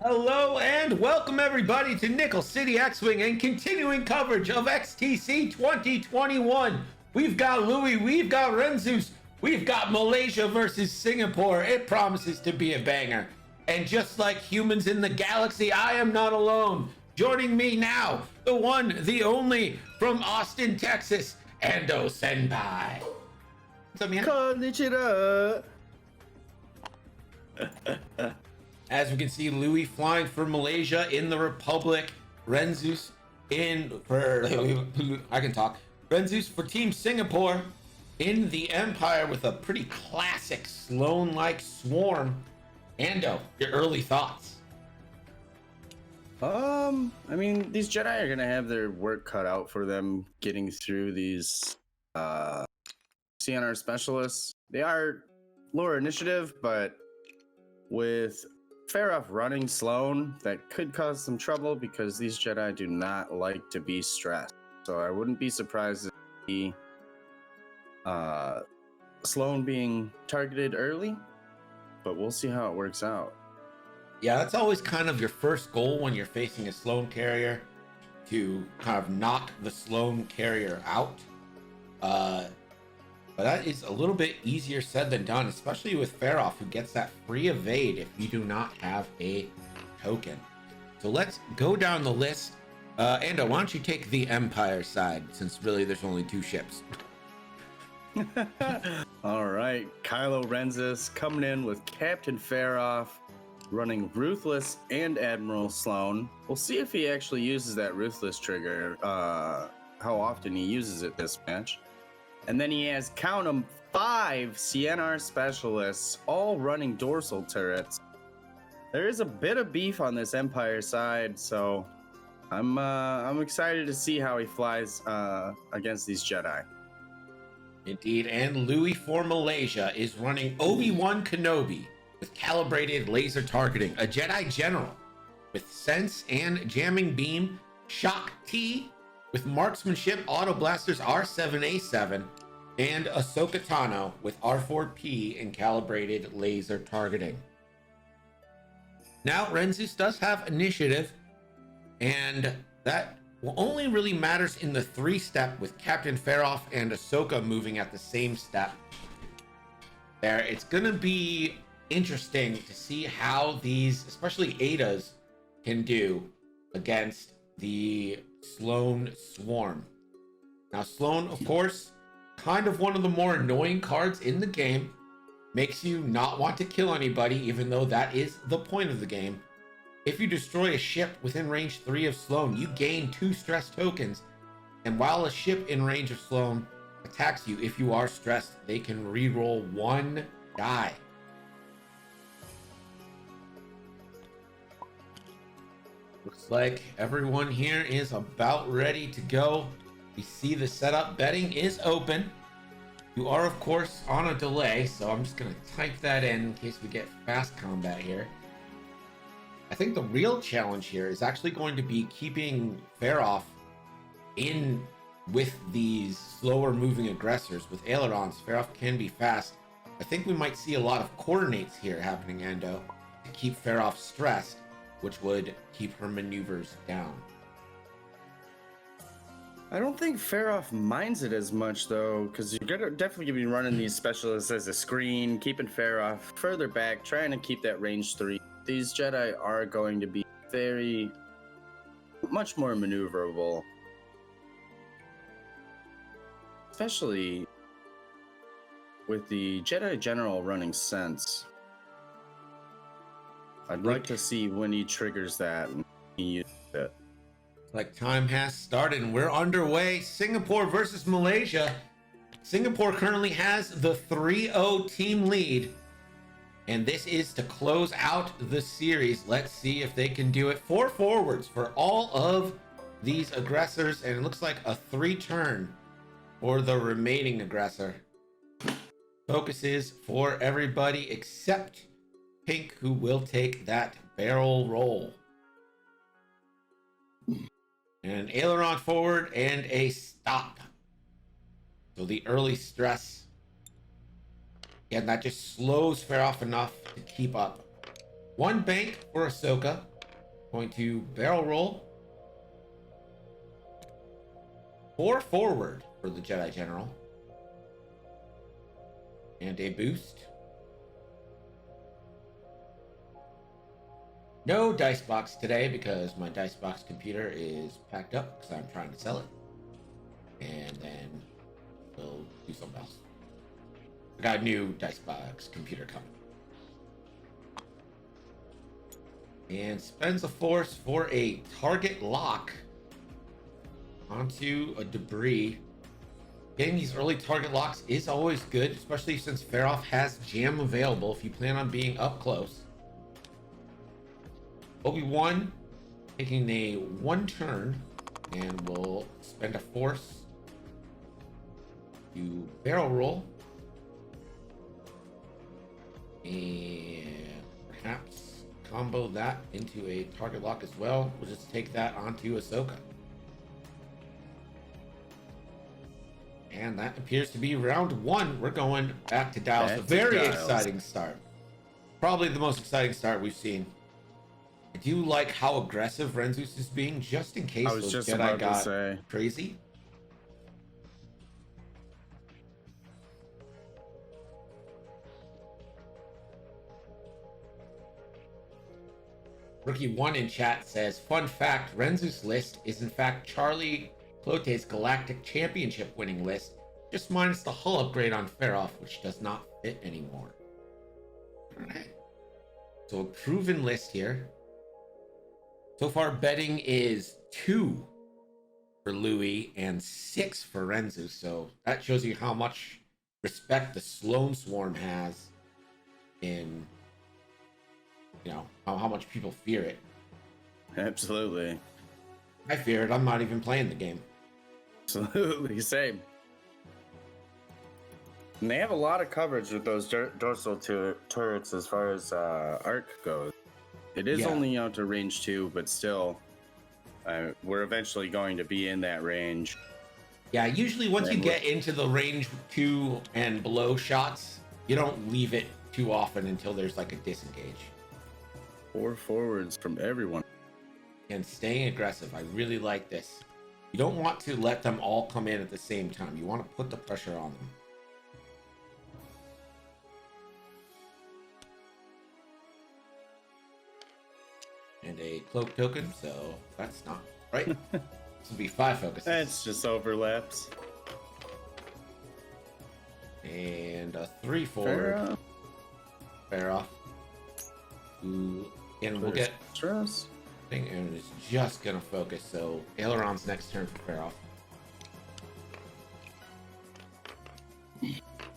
Hello and welcome everybody to Nickel City X-Wing and continuing coverage of XTC 2021. We've got Louie, we've got Renzus, we've got Malaysia versus Singapore. It promises to be a banger. And just like humans in the galaxy, I am not alone. Joining me now, the one, the only, from Austin, Texas, Ando Senpai. What's up, man? Konnichiwa. As we can see, Louie flying for Malaysia in the Republic. Renzus Renzus for Team Singapore in the Empire with a pretty classic Sloan-like swarm. Ando, your early thoughts? I mean, these Jedi are gonna have their work cut out for them getting through these CNR specialists. They are lower initiative, but with Fair running Sloan, that could cause some trouble because these Jedi do not like to be stressed. So I wouldn't be surprised to see Sloan being targeted early, but we'll see how it works out. Yeah, that's always kind of your first goal when you're facing a Sloan carrier, to kind of knock the Sloan carrier out. But that is a little bit easier said than done, especially with Faroff, who gets that free evade if you do not have a token. So let's go down the list. Ando, why don't you take the Empire side, since really there's only two ships. All right, Kylo Renzus coming in with Captain Faroff, running Ruthless and Admiral Sloan. We'll see if he actually uses that Ruthless trigger, how often he uses it this match. And then he has, count them, 5 CNR specialists, all running dorsal turrets. There is a bit of beef on this Empire side, so I'm excited to see how he flies against these Jedi. Indeed, and Louie for Malaysia is running Obi-Wan Kenobi with calibrated laser targeting, a Jedi General with Sense and Jamming Beam, Shock T with Marksmanship, Auto Blasters R7A7, and Ahsoka Tano with R4P and calibrated laser targeting. Now, Renzus does have initiative, and that only really matters in the 3-step with Captain Faroff and Ahsoka moving at the same step. There, it's gonna be interesting to see how these, especially Ada's, can do against the Sloan Swarm. Now, Sloan, of course, kind of one of the more annoying cards in the game. Makes you not want to kill anybody, even though that is the point of the game. If you destroy a ship within range 3 of Sloan, you gain 2 stress tokens. And while a ship in range of Sloan attacks you, if you are stressed, they can reroll 1 die. Looks like everyone here is about ready to go. We see the setup. Betting is open. You are, of course, on a delay, so I'm just going to type that in case we get fast combat here. I think the real challenge here is actually going to be keeping Faroff in with these slower moving aggressors. With ailerons, Faroff can be fast. I think we might see a lot of coordinates here happening, Ando, to keep Faroff stressed, which would keep her maneuvers down. I don't think Faroff minds it as much, though, because you're definitely going to be running these specialists as a screen, keeping Faroff further back, trying to keep that range 3. These Jedi are going to be much more maneuverable. Especially with the Jedi General running Sense. I'd like to see when he triggers that and he uses it. Like time has started and we're underway. Singapore versus Malaysia. Singapore currently has the 3-0 team lead. And this is to close out the series. Let's see if they can do it. 4 forwards for all of these aggressors. And it looks like a 3-turn for the remaining aggressor. Focuses for everybody except Pink, who will take that barrel roll. And an aileron forward and a stop. So the early stress, and that just slows Faroff enough to keep up. One bank for Ahsoka. Going to barrel roll. 4 forward for the Jedi General. And a boost. No dice box today because my dice box computer is packed up because I'm trying to sell it. And then we'll do something else. I got a new dice box computer coming. And spends a force for a target lock onto a debris. Getting these early target locks is always good, especially since Farroff has jam available if you plan on being up close. Obi-Wan taking a 1 turn and will spend a force to barrel roll. And perhaps combo that into a target lock as well. We'll just take that onto Ahsoka. And that appears to be round 1. We're going back to Dials. A very exciting start. Probably the most exciting start we've seen. I do like how aggressive Renzus is being, just in case those Jedi got crazy. Rookie1 in chat says, fun fact, Renzus list is in fact Charlie Clote's Galactic Championship winning list, just minus the hull upgrade on Farroff, which does not fit anymore. Alright. So a proven list here. So far, betting is 2 for Louie and 6 for Renzus. So that shows you how much respect the Sloan Swarm has in, you know, how much people fear it. Absolutely. I fear it. I'm not even playing the game. Absolutely, same. And they have a lot of coverage with those dorsal turrets as far as arc goes. It is only out to range 2, but still, we're eventually going to be in that range. Yeah, usually once you get into the range 2 and below shots, you don't leave it too often until there's like a disengage. 4 forwards from everyone. And staying aggressive. I really like this. You don't want to let them all come in at the same time. You want to put the pressure on them. And a cloak token, so that's not right. This will be 5 focuses. That's just overlaps. And a 3 forward. Farroff. Ooh, and we'll get stress. And it's just gonna focus. So aileron's next turn for Farroff.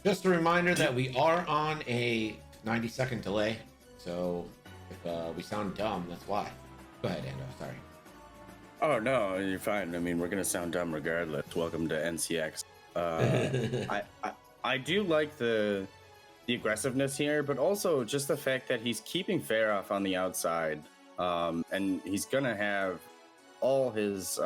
Just a reminder that we are on a 90-second delay. So if we sound dumb, that's why. Go ahead, Ando. Sorry. Oh no, you're fine. I mean, we're gonna sound dumb regardless. Welcome to NCX. I do like the aggressiveness here, but also just the fact that he's keeping Farroff on the outside, and he's gonna have all his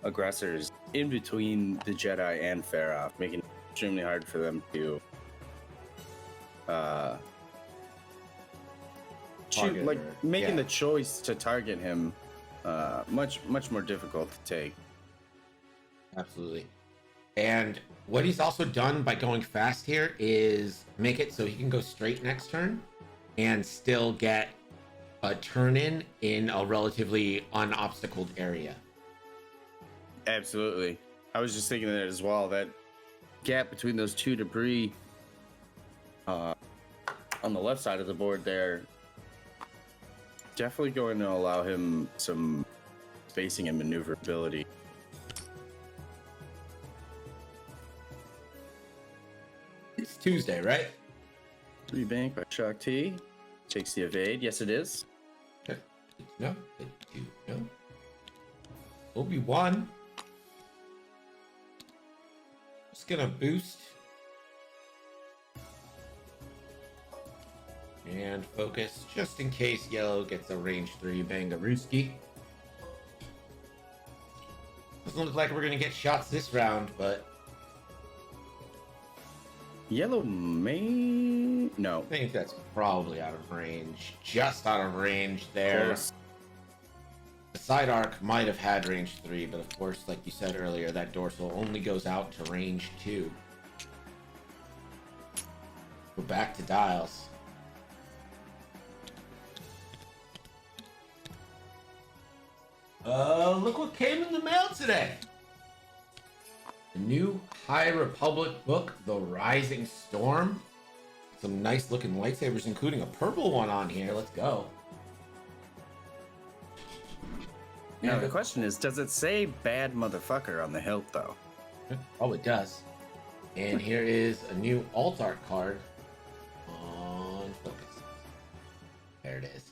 aggressors in between the Jedi and Farroff, making it extremely hard for them to making the choice to target him much more difficult to take. Absolutely. And what he's also done by going fast here is make it so he can go straight next turn and still get a turn in a relatively unobstacled area. Absolutely. I was just thinking that as well. That gap between those 2 debris on the left side of the board there, definitely going to allow him some spacing and maneuverability. It's Tuesday, right? 3 bank by Shock T. Takes the evade. Yes, it is. Okay. No. No. Obi-Wan. Just gonna boost. And focus, just in case yellow gets a range 3 Bangarooski. Doesn't look like we're gonna get shots this round, but Yellow may... No. I think that's probably out of range. Just out of range there. Close. The side arc might have had range 3, but of course, like you said earlier, that dorsal only goes out to range 2. We're back to dials. Look what came in the mail today. The new High Republic book, The Rising Storm. Some nice looking lightsabers, including a purple one on here. Let's go. Now the question is, does it say bad motherfucker on the hilt though? Oh, it does. And here is a new alt art card on focus. There it is.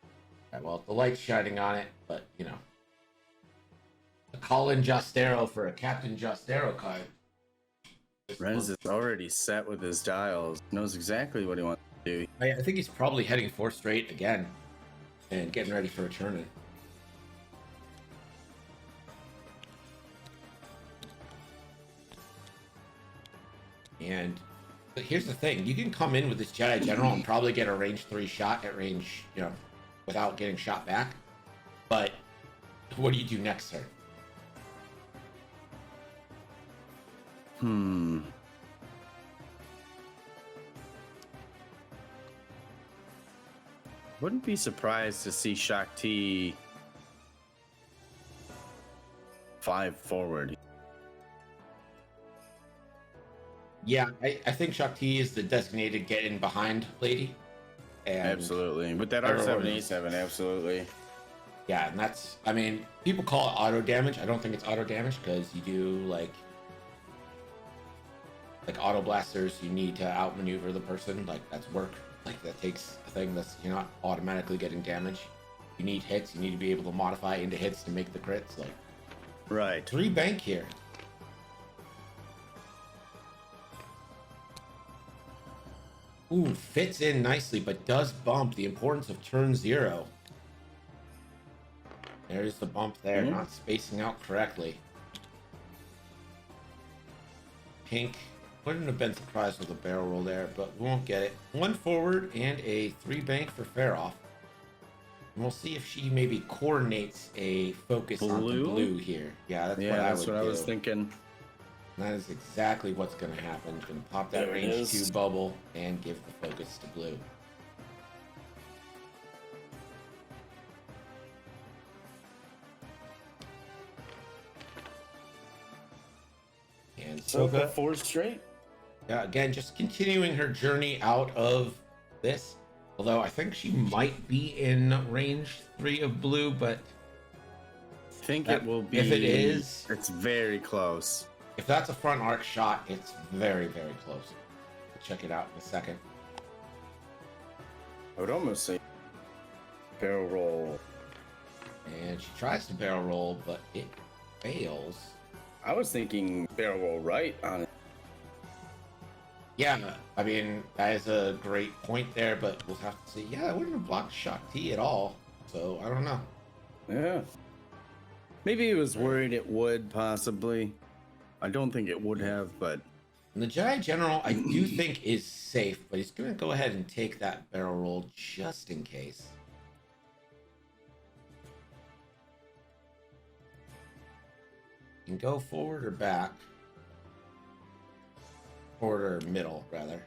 All right, well, the light's shining on it, but you know, a Colin Jostero for a Captain Jostero card. Renz is already set with his dials. Knows exactly what he wants to do. I think he's probably heading 4 straight again and getting ready for a turn-in. And but here's the thing, you can come in with this Jedi General and probably get a range 3 shot at range, you know, without getting shot back. But what do you do next turn? Wouldn't be surprised to see Shakti 5 forward. Yeah, I think Shakti is the designated get in behind lady. And Absolutely. With that R7A7, absolutely. yeah, and that's, I mean, people call it auto damage. I don't think it's auto damage because you do like auto blasters, you need to outmaneuver the person. Like that's work. Like that takes a thing that's, you're not automatically getting damage. You need hits. You need to be able to modify into hits to make the crits. Like Right. 3 bank here. Ooh, fits in nicely, but does bump the importance of turn 0. There's the bump there, not spacing out correctly. Pink wouldn't have been surprised with a barrel roll there, but we won't get it. 1 forward and a 3 bank for Faroff. And we'll see if she maybe coordinates a focus on the blue here. Yeah, that's what I was thinking. And that is exactly what's going to happen. Going to pop that range 2 bubble and give the focus to blue. And So 4 straight. yeah, again, just continuing her journey out of this. Although I think she might be in range 3 of blue, but I think it will be. if it is, it's very close. if that's a front arc shot, it's very, very close. We'll check it out in a second. I would almost say barrel roll. And she tries to barrel roll, but it fails. I was thinking barrel roll right on it. Yeah, I mean, that is a great point there, but we'll have to see. Yeah, I wouldn't have blocked Shakti at all, so I don't know. Yeah. Maybe he was worried it would, possibly. I don't think it would have, but... And the Jedi General, I do think, is safe, but he's going to go ahead and take that barrel roll just in case. You can go forward or back. Forward or middle, rather.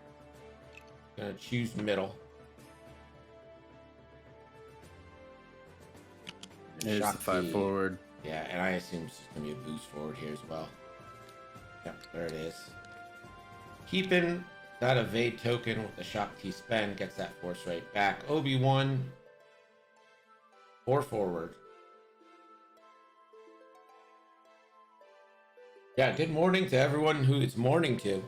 Gonna choose middle. There's the 5 forward. Yeah, and I assume it's just gonna be a boost forward here as well. Yep, there it is. Keeping that evade token with the Shakti spend gets that force right back. Obi-Wan, 4 forward. Yeah, good morning to everyone who it's morning to.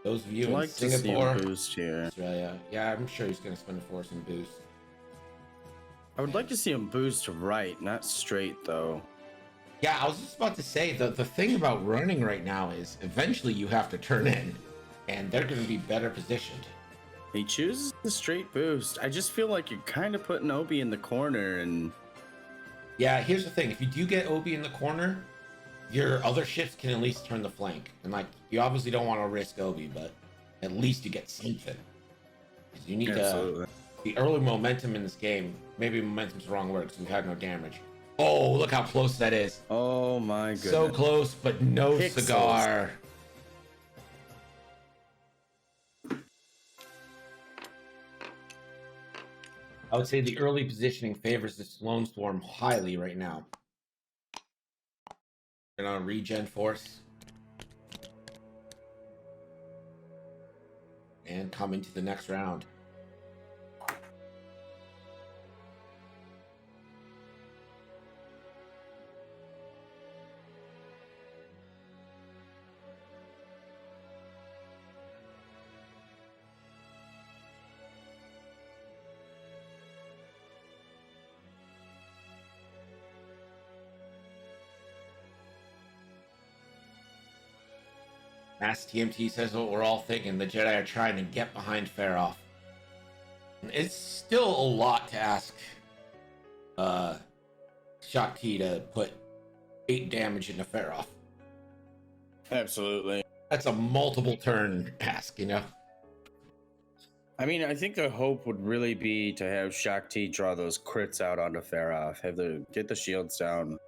Those of you in Like to see Singapore, a boost here. Australia. Yeah, I'm sure he's gonna spend a force and boost. I would like to see him boost right, not straight, though. Yeah, I was just about to say, the thing about running right now is eventually you have to turn in, and they're going to be better positioned. He chooses the straight boost. I just feel like you're kind of putting Obi in the corner, and... Yeah, here's the thing. If you do get Obi in the corner, your other ships can at least turn the flank. And like, you obviously don't want to risk Obi, but at least you get something. 'Cause you need Absolutely. the early momentum in this game. Maybe momentum's the wrong word because we've had no damage. Oh, look how close that is. Oh my goodness. So close, but no Pixels. cigar. I would say the early positioning favors the Sloan Storm highly right now. Gonna regen force. And come into the next round. Mass TMT says what we're all thinking. The Jedi are trying to get behind Farroff. It's still a lot to ask Shakti to put 8 damage into Farroff. Absolutely. That's a multiple turn ask, you know? I mean, I think the hope would really be to have Shakti draw those crits out onto Farroff, get the shields down,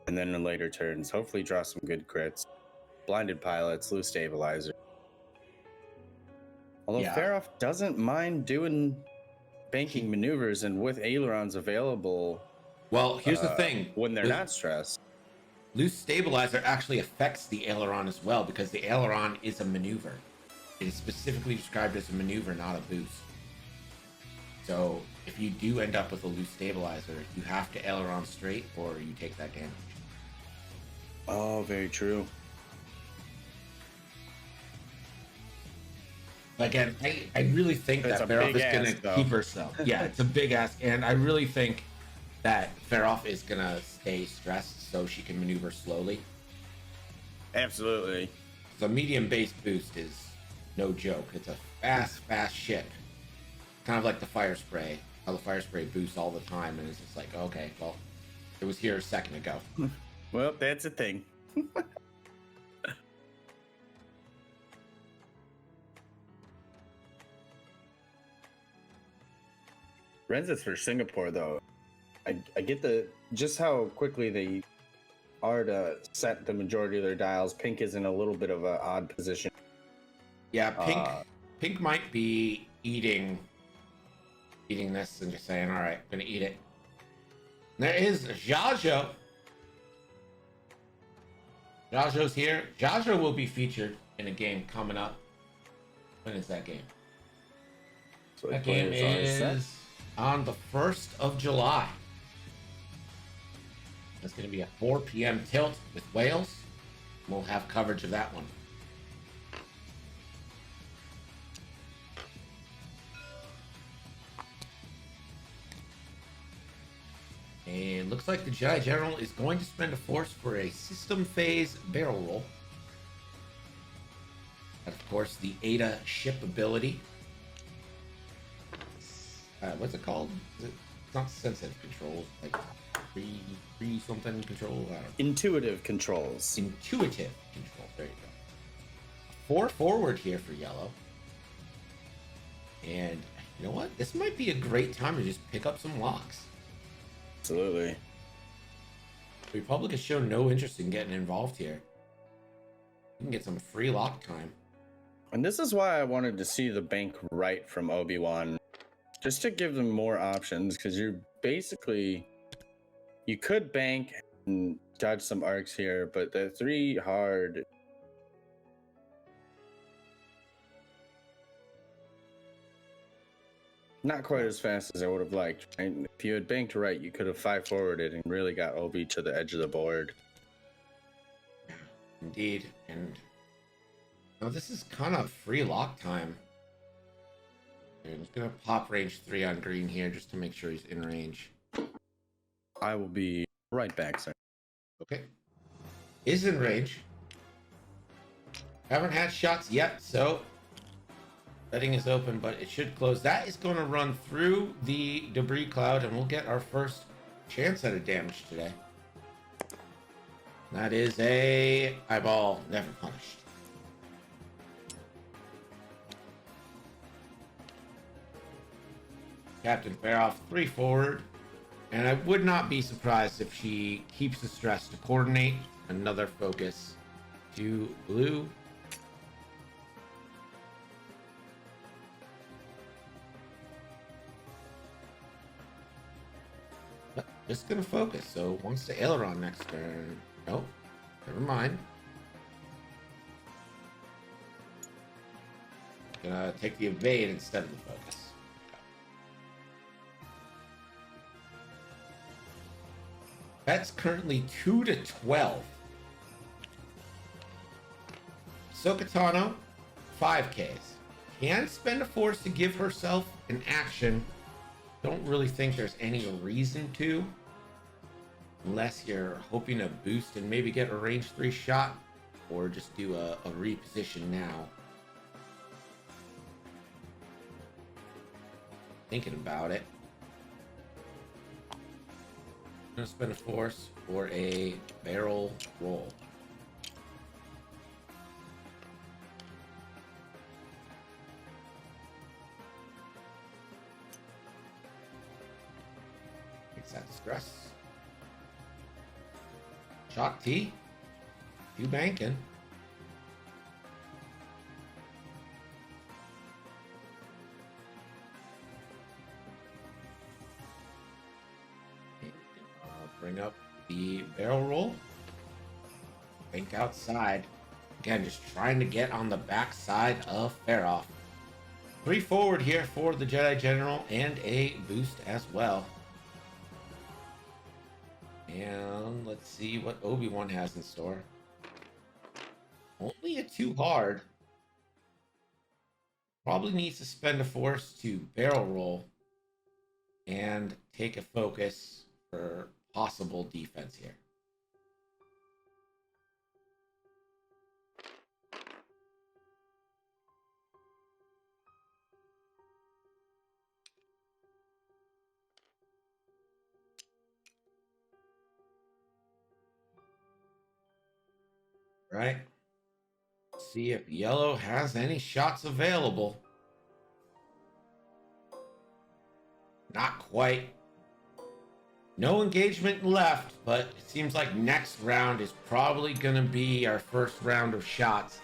and then in later turns, hopefully draw some good crits. Blinded pilots, loose stabilizer. Although Yeah. Farroff doesn't mind doing banking maneuvers, and with ailerons available, Well, here's the thing. when they're not stressed. Loose stabilizer actually affects the aileron as well because the aileron is a maneuver. It is specifically described as a maneuver, not a boost. So if you do end up with a loose stabilizer, you have to aileron straight or you take that damage. Oh, very true. Again, I really think It's that a Farroff big is going ask, to though. keep herself. Yeah, it's a big ask. And I really think that Farroff is going to stay stressed so she can maneuver slowly. Absolutely. The medium base boost is no joke. It's a fast ship. Kind of like the fire spray. How the fire spray boosts all the time. And it's just like, okay, well, it was here a second ago. Well, that's a thing. Renzus for Singapore, though. I get just how quickly they are to set the majority of their dials. Pink is in a little bit of an odd position. Yeah, Pink might be eating this and just saying, all right, I'm gonna eat it. There is Jajo. Jajo's here. Jajo will be featured in a game coming up. When is that game? So That game is on the 1st of July. It's going to be a 4 p.m. tilt with Wales. We'll have coverage of that one. And looks like the Jedi General is going to spend a force for a system phase barrel roll. And of course, the Ada ship ability. What's it called? It's not sensitive controls, like free something control. I don't know. Intuitive controls. Intuitive control. There you go. 4 forward here for yellow. And you know what? This might be a great time to just pick up some locks. Absolutely. The Republic has shown no interest in getting involved here. You can get some free lock time. And this is why I wanted to see the bank right from Obi-Wan. Just to give them more options, because you're basically... You could bank and dodge some arcs here, but the 3 hard... Not quite as fast as I would have liked. And if you had banked right, you could have 5-forwarded and really got Obi to the edge of the board. Indeed. And now this is kind of free lock time. I'm just going to pop range 3 on green here just to make sure he's in range. I will be right back, sir. Okay. Is in range. Haven't had shots yet, so setting is open, but it should close. That is going to run through the debris cloud, and we'll get our first chance at a damage today. That is a eyeball, never punished. Captain Faroff 3 forward. And I would not be surprised if she keeps the stress to coordinate. Another focus to blue. But just gonna focus. So wants to aileron next turn. Nope. Never mind. Gonna take the evade instead of the focus. That's currently 2-12. Sokatano, 5Ks. Can spend a force to give herself an action. Don't really think there's any reason to. Unless you're hoping to boost and maybe get a range 3 shot. Or just do a reposition now. Thinking about it. I'm gonna spend a force for a barrel roll. Takes that stress. Shot T. You banking. Bring up the barrel roll. Bank outside. Again, just trying to get on the back side of Faroff. 3 forward here for the Jedi General and a boost as well. And let's see what Obi-Wan has in store. Only a 2 hard. Probably needs to spend a force to barrel roll and take a focus for possible defense here. Right? See if yellow has any shots available. Not quite. No engagement left, but it seems like next round is probably going to be our first round of shots.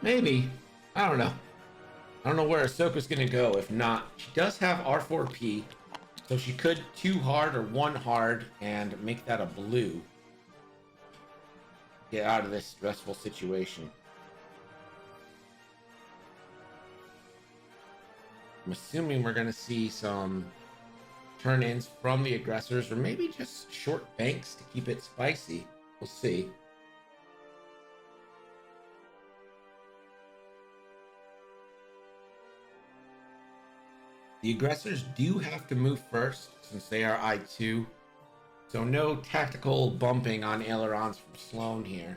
Maybe. I don't know. I don't know where Ahsoka's going to go. If not, she does have R4P, so she could 2 hard or 1 hard and make that a blue. Get out of this stressful situation. I'm assuming we're going to see some turn-ins from the aggressors, or maybe just short banks to keep it spicy. We'll see. The aggressors do have to move first since they are I2. So no tactical bumping on ailerons from Sloan here.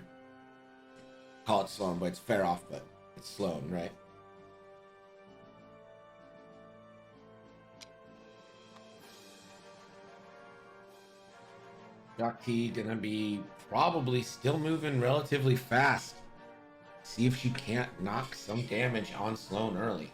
Call it Sloan, but it's Faroff, but it's Sloan, right? Doc T gonna be probably still moving relatively fast. See if she can't knock some damage on Sloan early.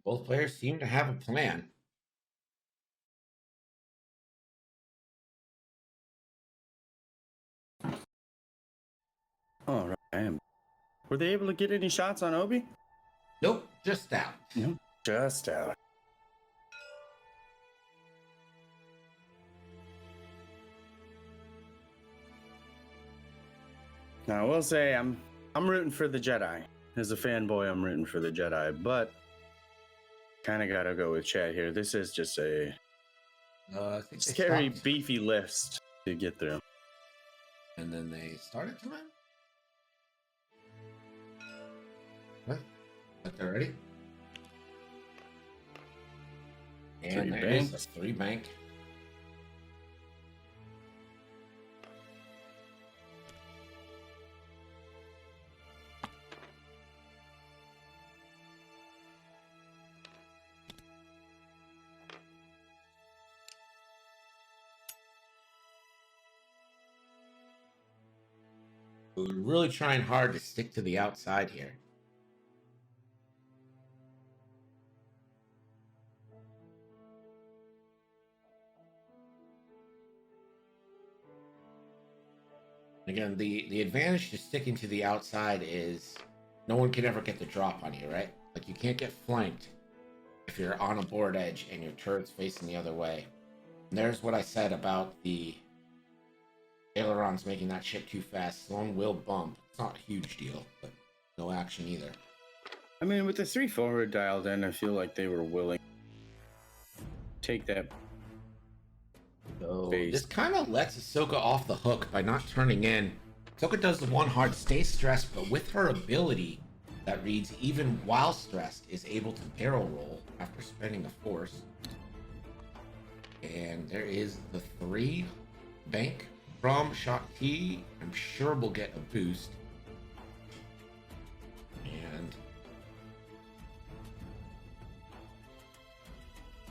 Both players seem to have a plan. All right. Were they able to get any shots on Obi? Nope, just out. Yeah. Just out. Now, I will say I'm rooting for the Jedi. As a fanboy, I'm rooting for the Jedi, but kind of gotta go with Chad here. This is just a I think they scary, stopped, beefy list to get through. and then they started time. What? But they're ready. And there is a 3 bank. We're really trying hard to stick to the outside here. Again, the advantage to sticking to the outside is no one can ever get the drop on you, right? Like, you can't get flanked if you're on a board edge and your turret's facing the other way. And there's what I said about the ailerons making that ship too fast. Sloan will bump. It's not a huge deal, but no action either. I mean, with the 3 forward dialed in, I feel like they were willing to take that. So Base. this kind of lets Ahsoka off the hook by not turning in. Ahsoka does the one hard stay stressed, but with her ability that reads even while stressed is able to barrel roll after spending a force. And there is the 3 bank from Shakti. I'm sure we'll get a boost. And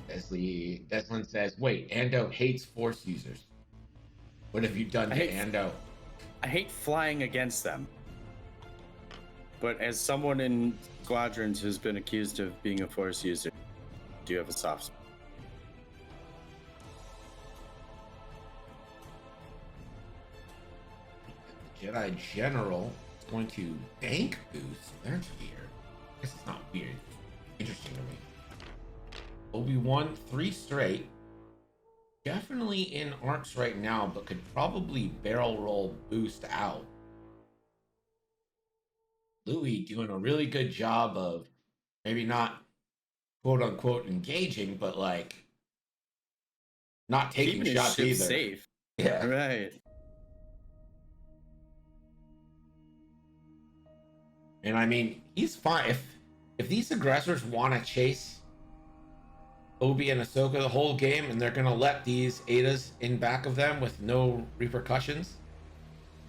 Deslin says, wait, Ando hates force users. What have you done to Ando? I hate flying against them. But as someone in squadrons who's been accused of being a force user, do you have a soft spot? The Jedi General is going to bank boost. That's weird. I guess it's not weird. Interesting to me. Obi-Wan 3 straight. Definitely in arcs right now, but could probably barrel roll boost out. Louie doing a really good job of maybe not quote unquote engaging, but like not taking Keeping his shots ship either. safe. Yeah. Right. And I mean, he's fine. If these aggressors want to chase Obi and Ahsoka the whole game, and they're gonna let these Adas in back of them with no repercussions,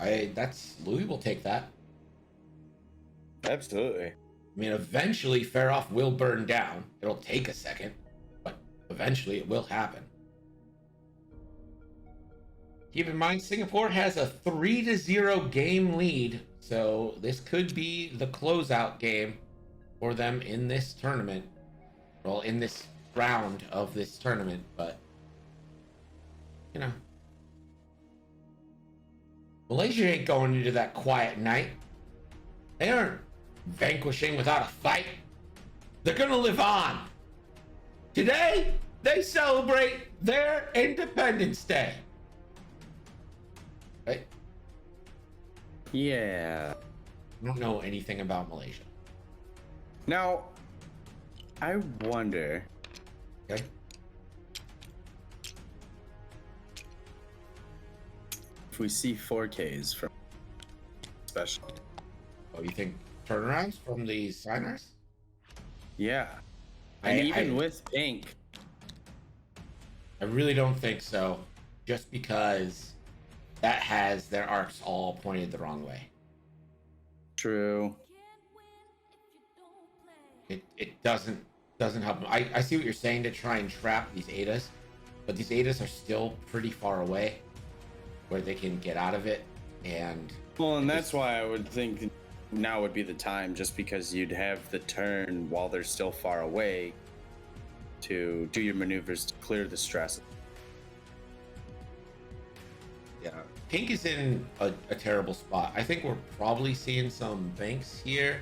Louie will take that. Absolutely. I mean, eventually Farroff will burn down. It'll take a second, but eventually it will happen. Keep in mind, Singapore has a 3-0 game lead, so this could be the closeout game for them in this tournament. Well, in this round of this tournament, but you know, Malaysia ain't going into that quiet night. They aren't vanquishing without a fight. They're gonna live on. Today, they celebrate their Independence Day. Right? Yeah. I don't know anything about Malaysia. Now, I wonder. Okay. If we see 4Ks from special. Oh, you think turnarounds from the signers? Yeah. And even with Pink. I really don't think so. Just because that has their arcs all pointed the wrong way. True. It doesn't help them. I see what you're saying to try and trap these Adas, but these Adas are still pretty far away where they can get out of it. And Well, and that's why I would think now would be the time, just because you'd have the turn while they're still far away to do your maneuvers to clear the stress. yeah, Pink is in a terrible spot. I think we're probably seeing some banks here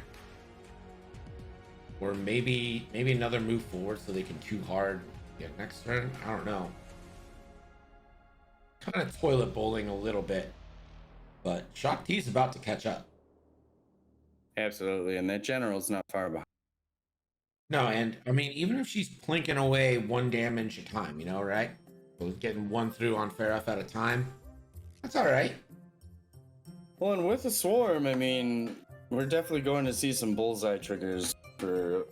Or maybe another move forward so they can too hard get next turn. I don't know. Kind of toilet bowling a little bit. But Shock T's about to catch up. Absolutely, and that general's not far behind. No, and I mean, even if she's plinking away 1 damage a time, you know, right? So getting 1 through on Farof at a time, that's all right. Well, and with the swarm, I mean, we're definitely going to see some bullseye triggers for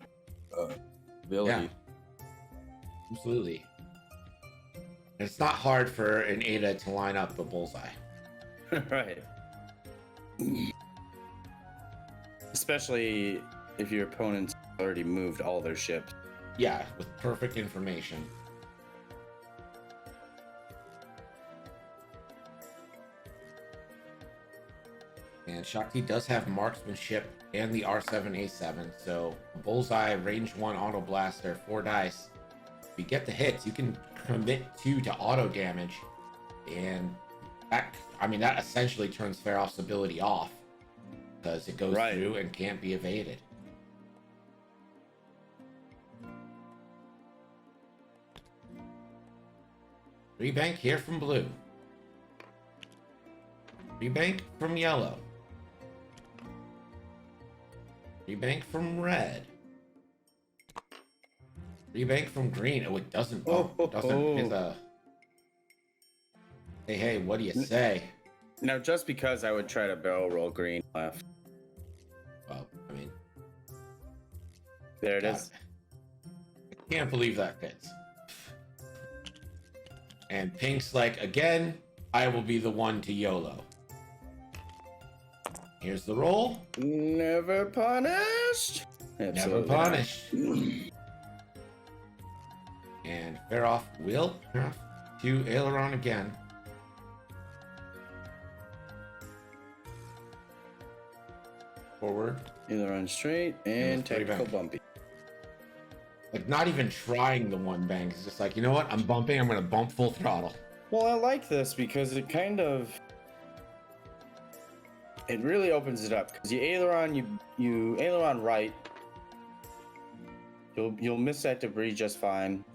ability. Yeah, absolutely. And it's not hard for an Ada to line up a bullseye. Right. Especially if your opponent's already moved all their ships. Yeah, with perfect information. And Shakti does have marksmanship and the R7A7, so bullseye, range 1 auto blaster, 4 dice. If you get the hits, you can commit 2 to auto damage, and that, I mean, that essentially turns Farof's ability off because it goes through and can't be evaded. Rebank here from blue. Rebank from yellow. Rebank from red. Rebank from green. Oh, it doesn't bump. It doesn't hit the... Hey, what do you say? Now, just because I would try to barrel roll green left. Well, I mean... There it is. I can't believe that fits. And Pink's like, again, I will be the one to YOLO. Here's the roll. Never punished. Never punished. And Farof will have to aileron again. Forward. Aileron straight and tactical bumpy. Like, not even trying the 1 bank. It's just like, you know what? I'm bumping. I'm going to bump full throttle. Well, I like this because it kind of... It really opens it up. Because you aileron, you aileron right. You'll miss that debris just fine.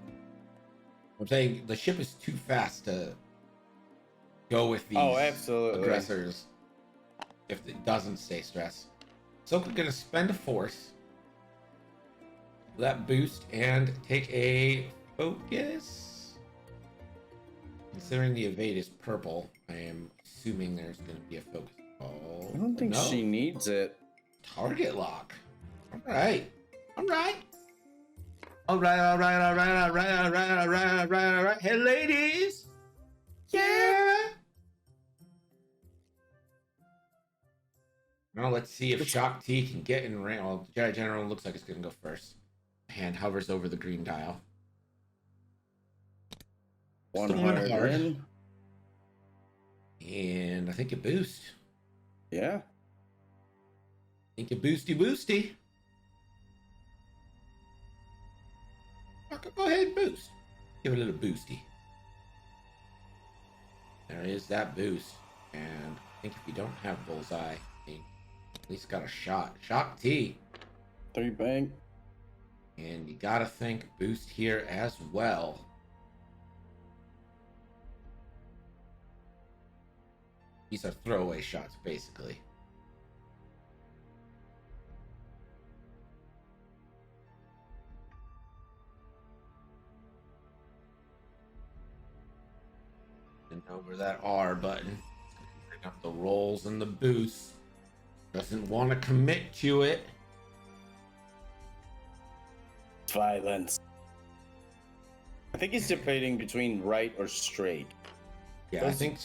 I'm saying the ship is too fast to go with these aggressors if it doesn't stay stressed. So we're going to spend a force. That boost and take a focus. Considering the evade is purple, I am assuming there's going to be a focus. Oh, I don't think she needs it. Target lock. All right. All right. All right. All right. All right. All right. All right. All right. All right. All right. Hey, ladies. Yeah. Now let's see if Shock T can get in range. Well, Jedi General looks like it's going to go first. Hand hovers over the green dial. One hard. And I think it boosts. Yeah. I think it boosty. Go ahead and boost. Give it a little boosty. There is that boost. And I think if you don't have bullseye, you at least got a shot. Shock T. 3 bank. And you gotta think boost here as well. These are throwaway shots, basically. And over that R button. Bring up the rolls and the boost. Doesn't want to commit to it. Violence. I think he's debating between right or straight. Yeah, I think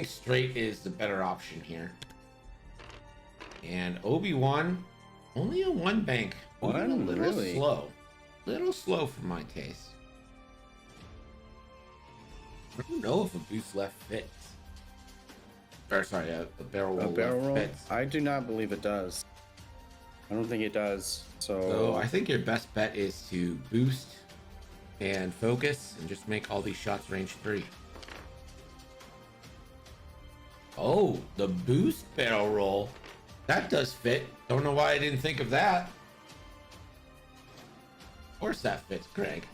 straight is the better option here. And Obi-Wan, only a 1 bank. A little slow. Little slow for my taste. I don't know if a boost left fits. Or sorry, a barrel roll fits. I do not believe it does. I don't think it does. So I think your best bet is to boost and focus and just make all these shots range 3. Oh, the boost barrel roll. That does fit. Don't know why I didn't think of that. Of course that fits, Greg.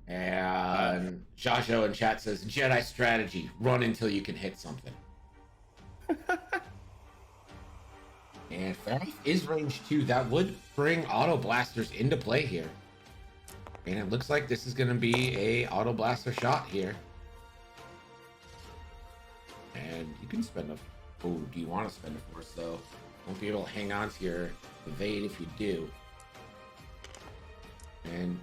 And Jajo in chat says, Jedi strategy, run until you can hit something. And Faith is range 2. That would bring auto blasters into play here. And it looks like this is going to be a auto blaster shot here. And you can spend a... Oh, do you want to spend a force, though? Won't be able to hang on to your evade if you do. And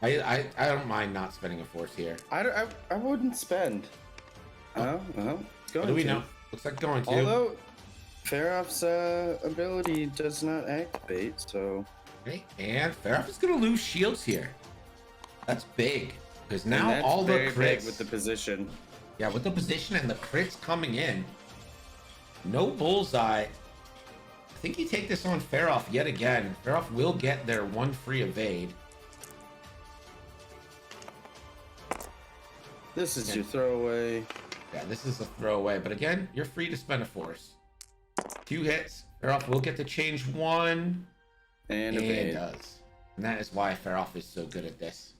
I don't mind not spending a force here. I wouldn't spend. What do we know? Looks like going to. Although Feroff's ability does not activate, so. Okay, and Feroff is going to lose shields here. That's big because now all the crits big with the position. Yeah, with the position and the crits coming in, no bullseye. I think you take this on Feroff yet again. Feroff will get their one free evade. This is your throwaway. Yeah, this is a throwaway, but again, you're free to spend a force. 2 hits. Feroff will get to change 1. And it does. And that is why Feroff is so good at this.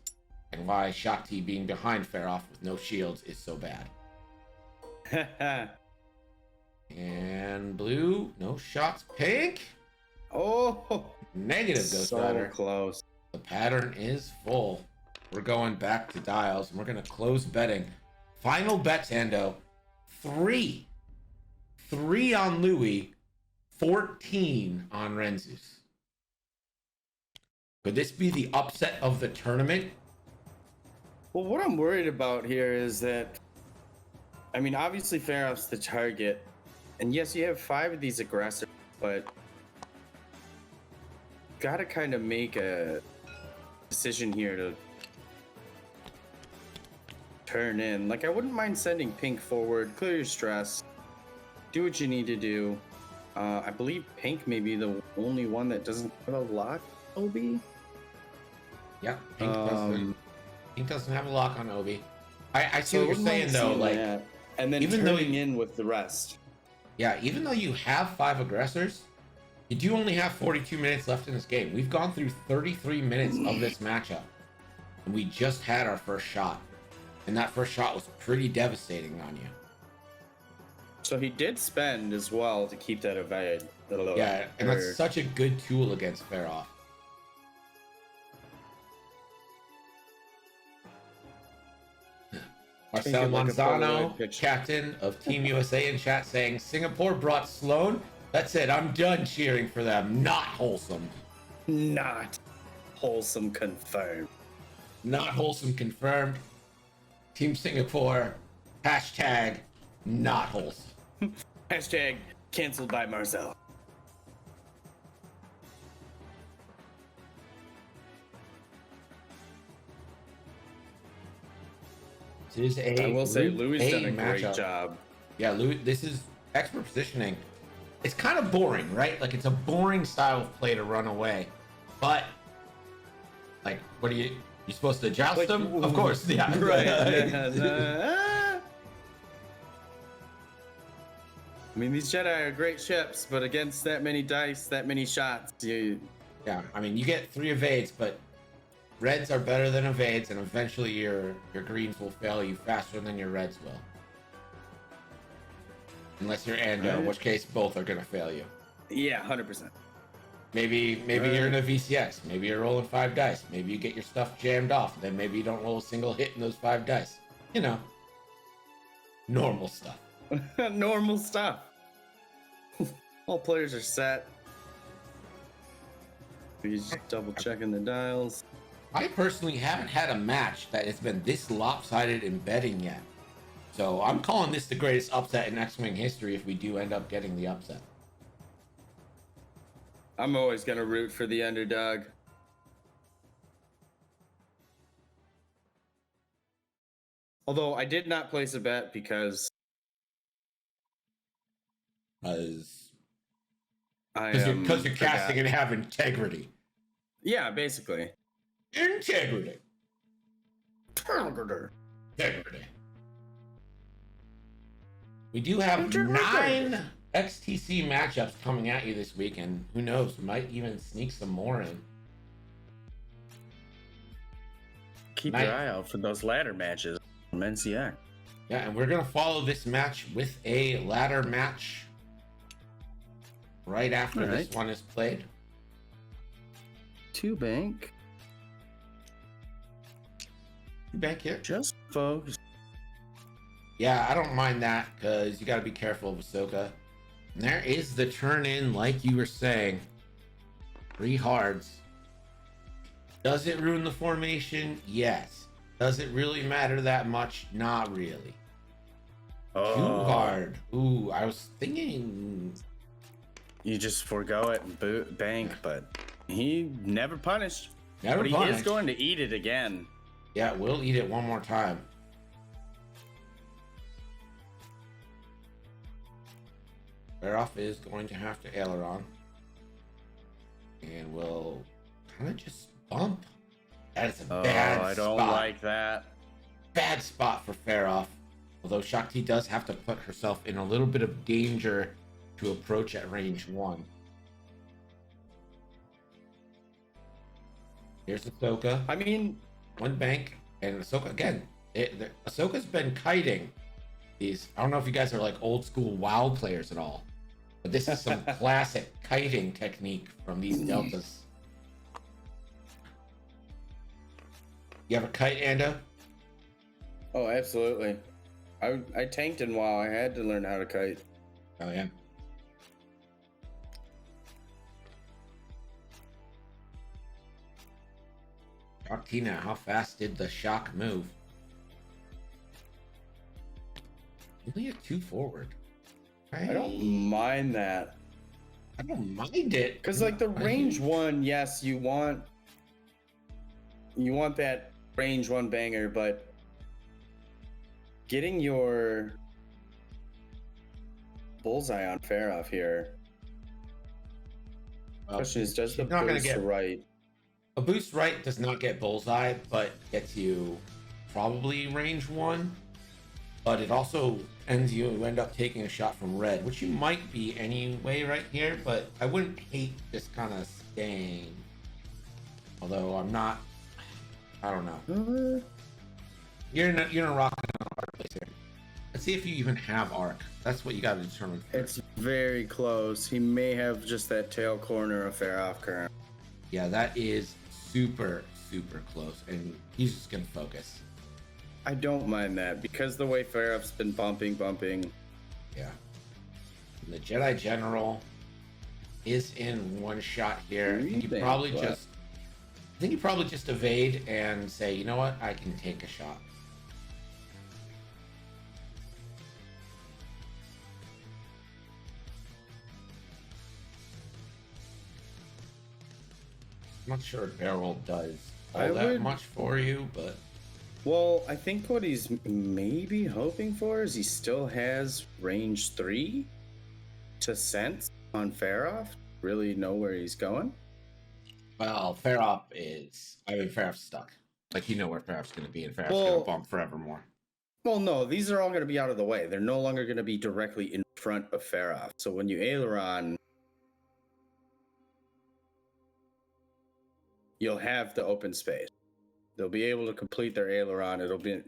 And why Shakti being behind Feroff with no shields is so bad. And blue, no shots. Pink. Oh, negative Ghost Rider. So close. The pattern is full. We're going back to dials and we're going to close betting. Final bets, Ando. 3 on Louie, 14 on Renzus. Could this be the upset of the tournament? Well, what I'm worried about here is that, I mean, obviously Feroff's the target. And yes, you have 5 of these aggressors, but gotta kind of make a decision here to turn in. Like, I wouldn't mind sending Pink forward, clear your stress, do what you need to do. I believe Pink may be the only one that doesn't have a lock, Obi. Yeah, Pink doesn't have a lock on Obi. I see what you're saying though, like that. And then even turning in with the rest. Yeah, even though you have 5 aggressors, you do only have 42 minutes left in this game. We've gone through 33 minutes of this matchup, and we just had our first shot. And that first shot was pretty devastating on you. So he did spend as well to keep that evade. Yeah, and that's such a good tool against Feroff. Marcel Manzano, captain of Team USA in chat, saying Singapore brought Sloan. That's it. I'm done cheering for them. Not wholesome. Not wholesome confirmed. Not wholesome confirmed. Team Singapore. Hashtag not wholesome. Hashtag canceled by Marcel. I will say Louie's done a great job. Yeah, Louie, this is expert positioning. It's kind of boring, right? Like, it's a boring style of play to run away. But, like, what are you supposed to joust like, them? Of course, yeah. Right. I mean, these Jedi are great ships, but against that many dice, that many shots, you... Yeah, I mean, you get 3 evades, but reds are better than evades, and eventually your greens will fail you faster than your reds will. Unless you're Ando, in which case both are going to fail you. Yeah, 100%. Maybe you're in a VCX. Maybe you're rolling 5 dice. Maybe you get your stuff jammed off. Then maybe you don't roll a single hit in those 5 dice. You know, normal stuff. Normal stuff. All players are set. He's just double checking the dials. I personally haven't had a match that has been this lopsided in betting yet. So I'm calling this the greatest upset in X-Wing history if we do end up getting the upset. I'm always going to root for the underdog. Although I did not place a bet because you're casting and have integrity. Yeah, basically. Integrity. We do have 9 XTC matchups coming at you this week, and who knows, might even sneak some more in. Keep your eye out for those ladder matches on NCX. Yeah, and we're going to follow this match with a ladder match right after this one is played. 2 bank. 2 bank here. Just focus. Yeah, I don't mind that because you got to be careful of Ahsoka. And there is the turn in, like you were saying. 3 hards. Does it ruin the formation? Yes. Does it really matter that much? Not really. Oh. 2 hard. Ooh, I was thinking. You just forego it and bank, but he never punished. Never but punished. He is going to eat it again. Yeah, we'll eat it one more time. Faroff is going to have to aileron. And we'll kind of just bump. That is a bad spot. I don't like that. Bad spot for Faroff. Although Shakti does have to put herself in a little bit of danger to approach at range 1. Here's Ahsoka. I mean, 1 bank. And Ahsoka, again, Ahsoka's been kiting these. I don't know if you guys are like old school WoW players at all. But this is some classic kiting technique from these deltas. You have a kite, Ando? oh, absolutely. I tanked in WoW. I had to learn how to kite. Oh, yeah. Tina, how fast did the shock move? Only a 2 forward. I don't mind that. I don't mind it. Because like the range 1, yes, you want that range 1 banger, but getting your bullseye on Faroff here. Question is, does the boost right? A boost right does not get bullseye, but gets you probably range 1. But it also you end up taking a shot from red, which you might be anyway right here, but I wouldn't hate this kind of staying. Although I'm not, I don't know. You're in a rock and a hard place here. Let's see if you even have arc. That's what you got to determine first. It's very close. He may have just that tail corner of Faroff current. Yeah, that is super, super close, and he's just gonna focus. I don't mind that because the way Faroff's been bumping. Yeah. And the Jedi General is in 1 shot here. I think you probably just evade and say, you know what, I can take a shot. I'm not sure if barrel does all that much for you, but well, I think what he's maybe hoping for is he still has range 3 to sense on Faroff. Really know where he's going. Well, Faroff's stuck. Like, you know where Faroff's going to be, and Faroff's going to bump forevermore. Well, no, these are all going to be out of the way. They're no longer going to be directly in front of Faroff. So when you aileron, you'll have the open space. They'll be able to complete their aileron. It'll be...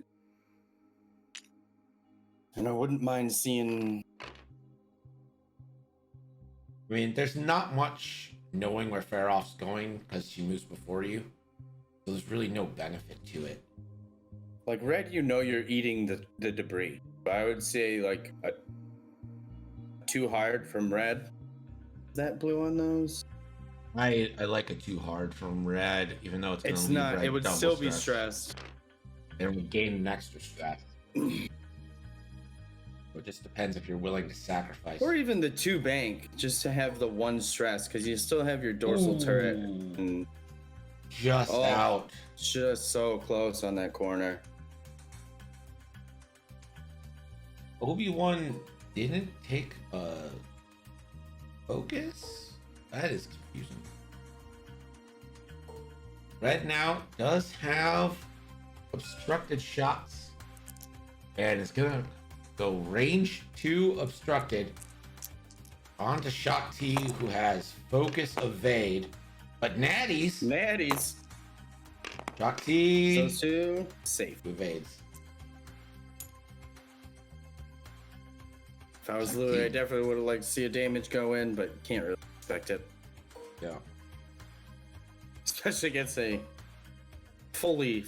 And I wouldn't mind seeing... I mean, there's not much knowing where Faroff's going because she moves before you. So there's really no benefit to it. Like red, you know you're eating the debris. But I would say like a 2 hard from red. Is that blue on those? I like a 2 hard from red, even though it's not. Red, it would still be stressed. And we gain an extra stress. It just depends if you're willing to sacrifice. Or even the 2 bank, just to have the 1 stress, because you still have your dorsal turret. And, just out. Just so close on that corner. Obi-Wan didn't take a focus? That is confusing. Red now does have obstructed shots. And it's gonna go range 2 obstructed. On to Shock T, who has Focus Evade. But Natties. Shock T. Those two, safe. Evades. If I was Louie, I definitely would have liked to see a damage go in, but can't really expect it. Yeah. Especially against a fully.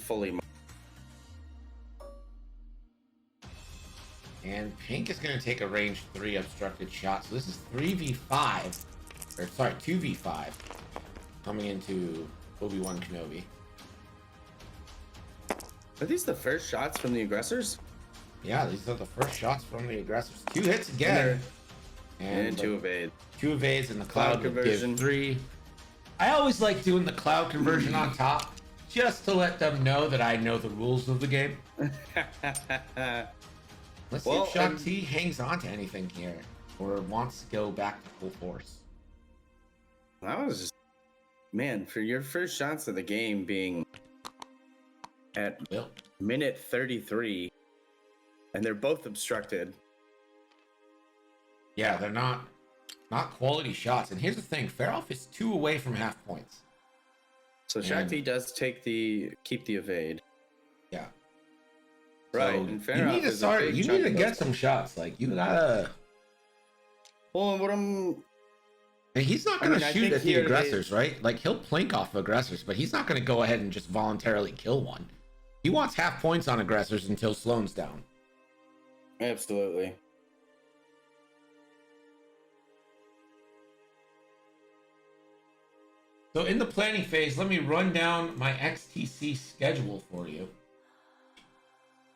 And Pink is going to take a range 3 obstructed shot. So this is 3v5. Or sorry, 2v5. Coming into Obi-Wan Kenobi. Are these the first shots from the aggressors? Yeah, these are the first shots from the aggressors. 2 hits again. And 2 evade. 2 evades and the cloud conversion. Give 3. I always like doing the cloud conversion on top, just to let them know that I know the rules of the game. Let's see if Shock T hangs on to anything here, or wants to go back to full force. That was just, man, for your first shots of the game being at minute 33, and they're both obstructed. Yeah, they're not quality shots. And here's the thing, Feroff is 2 away from half points. So Shakti does keep the evade. Yeah. Right. So and you need to start. You need to get some shots. Like you gotta. Well, what I'm. And he's not gonna shoot at the aggressors, right? Like he'll plink off aggressors, but he's not gonna go ahead and just voluntarily kill one. He wants half points on aggressors until Sloane's down. Absolutely. So in the planning phase, let me run down my XTC schedule for you.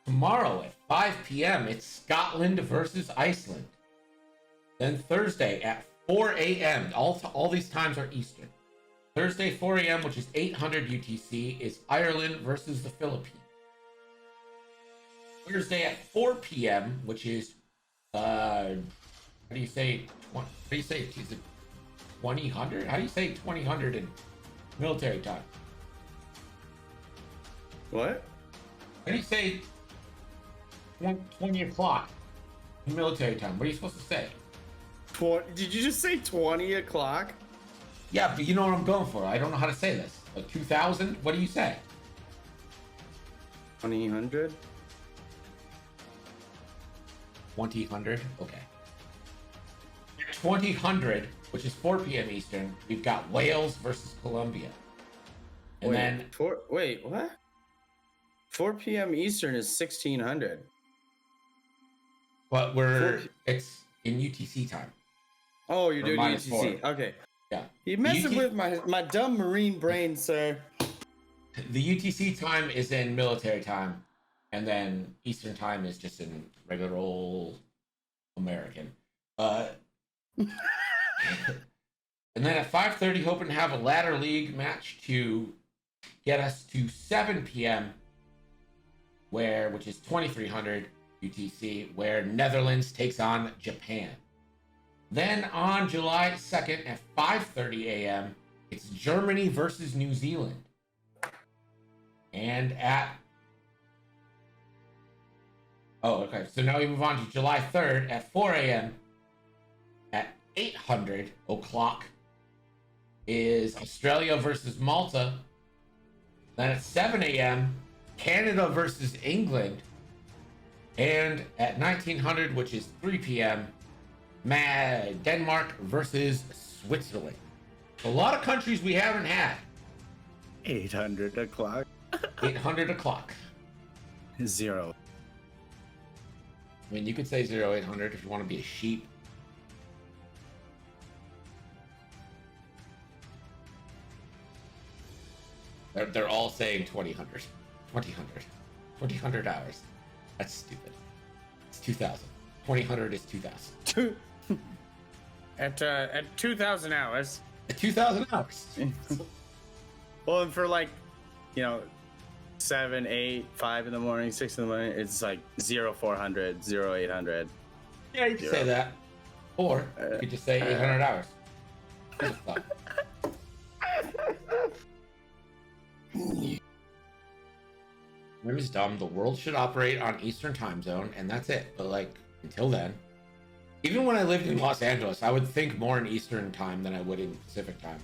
Tomorrow at 5 p.m., it's Scotland versus Iceland. Then Thursday at 4 a.m., all these times are Eastern. Thursday, 4 a.m., which is 800 UTC, is Ireland versus the Philippines. Thursday at 4 p.m., which is, how do you say, is it 2000? How do you say 2000 in military time? What? How do you say 20 o'clock in military time? What are you supposed to say? Did you just say 20 o'clock? Yeah, but you know what I'm going for. I don't know how to say this. Like 2000? What do you say? 2000? 2000? Okay. 2000, which is 4 p.m. Eastern, we've got Wales versus Colombia. And wait, what? 4 p.m. Eastern is 1600. But it's in UTC time. Oh, you're doing UTC. 4. Okay. Yeah. You're messing with my dumb marine brain, sir. The UTC time is in military time, and then Eastern time is just in regular old American. And then at 5:30, hoping to have a ladder league match to get us to 7 p.m. which is 2300 UTC, where Netherlands takes on Japan. Then on July 2nd at 5:30 a.m., it's Germany versus New Zealand. And so now we move on to July 3rd at 4 a.m. At 800 o'clock is Australia versus Malta. Then at 7 a.m., Canada versus England. And at 1900, which is 3 p.m., Denmark versus Switzerland. A lot of countries we haven't had. 800 o'clock. 800 o'clock. 0. I mean, you could say 0800 if you want to be a sheep. They're all saying 2000. 2000 hours. That's stupid. It's 2000. 2000 is 2000. At 2000 hours. At 2000 hours. Well, and for 7, 8, 5 in the morning, 6 in the morning, it's like 0400, 0800. Yeah, you can say that. Or you could just say 800 hours. Rim is dumb. The world should operate on Eastern time zone, and that's it. But until then, Even when I lived in Los Angeles, I would think more in Eastern time than I would in Pacific time.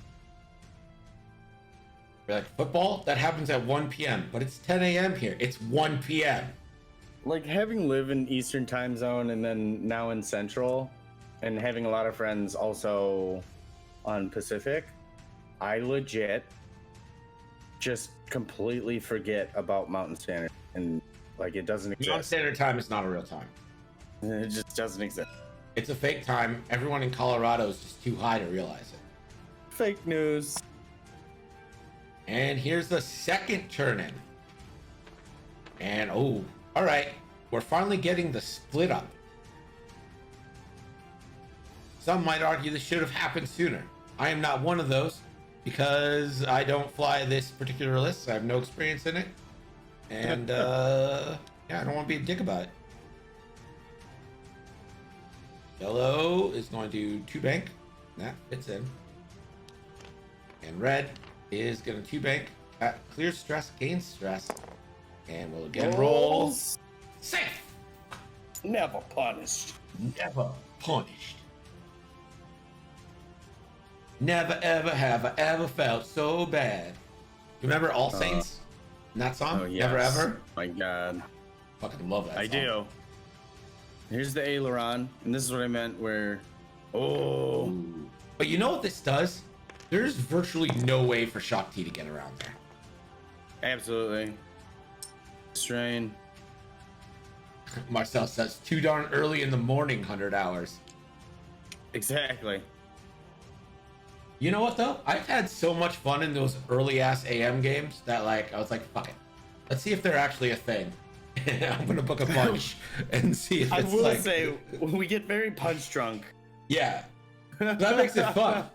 You're like, football? That happens at 1 p.m., but it's 10 a.m. here. It's 1 p.m. Like, having lived in Eastern time zone and then now in Central, and having a lot of friends also on Pacific, I legit just completely forget about Mountain Standard, and like it doesn't exist. Mountain Standard Time is not a real time. It just doesn't exist. It's a fake time. Everyone in Colorado is just too high to realize it. Fake news. And here's the second turn-in. And, oh, all right. We're finally getting the split up. Some might argue this should have happened sooner. I am not one of those because I don't fly this particular list. I have no experience in it. And, yeah, I don't want to be a dick about it. Yellow is going to 2-bank. That fits in. And red is going to 2-bank. That clears stress, gains stress. And we'll again roll. Safe! Never punished. Never punished. Never ever have I ever felt so bad. You remember All Saints? In that song? Oh, yes. Never ever? My God. Fucking love that I song. do. Here's the aileron, and this is what I meant where... Oh. Ooh. But you know what this does? There's virtually no way for Shock T to get around there. Absolutely. Strain. Marcel says, too darn early in the morning, 100 hours. Exactly. You know what, though? I've had so much fun in those early-ass AM games that, like, I was like, fuck it. Let's see if they're actually a thing. I'm going to book a punch and see if it's I will like... say, we get very punch drunk. Yeah. That makes it fun.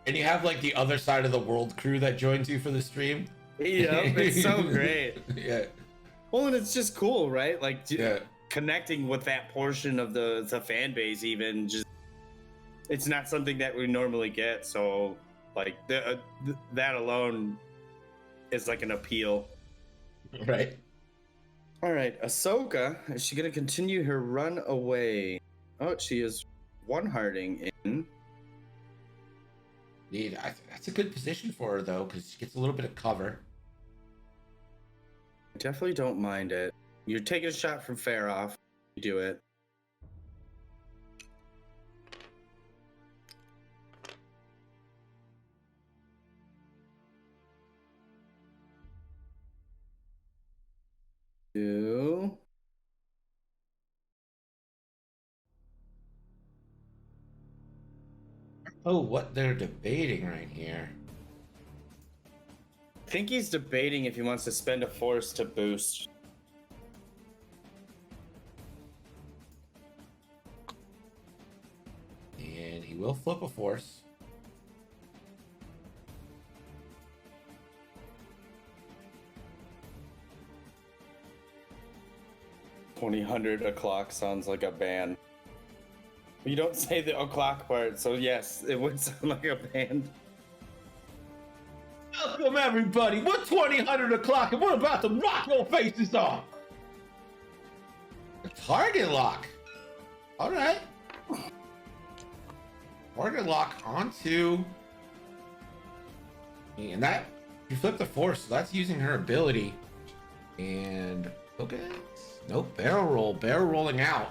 And you have, like, the other side of the world crew that joins you for the stream. Yeah, it's so great. Yeah. Well, and it's just cool, right? Like, Yeah. connecting with that portion of the fan base, even just it's not something that we normally get. So, like, that alone is like an appeal. Right. All right, Ahsoka, is she going to continue her run away? Oh, she is one-hearting in. Indeed. That's a good position for her, though, because she gets a little bit of cover. I definitely don't mind it. You're taking a shot from Faroff. You do it. Do. Oh, what they're debating right here. I think he's debating if he wants to spend a force to boost. And he will flip a force. $2,000 o'clock sounds like a band. You don't say the o'clock part, so yes, it would sound like a band. Welcome, everybody. We're 2000 o'clock, and we're about to rock your faces off. A target lock. All right. Target lock onto. And that, you flip the force, so that's using her ability. And, okay. Nope, barrel rolling out.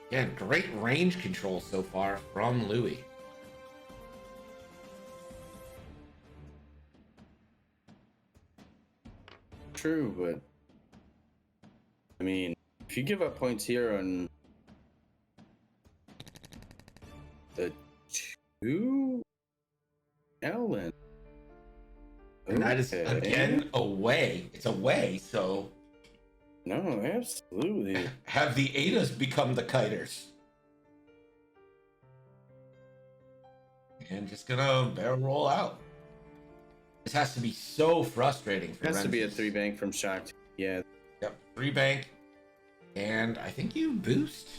Again, great range control so far from Louie. True, but I mean, if you give up points here on the 2 Ellen. And that is, again, away. It's away, so... No, absolutely. Have the Adas become the kiters? And just gonna barrel roll out. This has to be so frustrating for It has to be a Renzus. 3-bank from Shocked. Yeah. Yep, 3-bank. And I think you boost.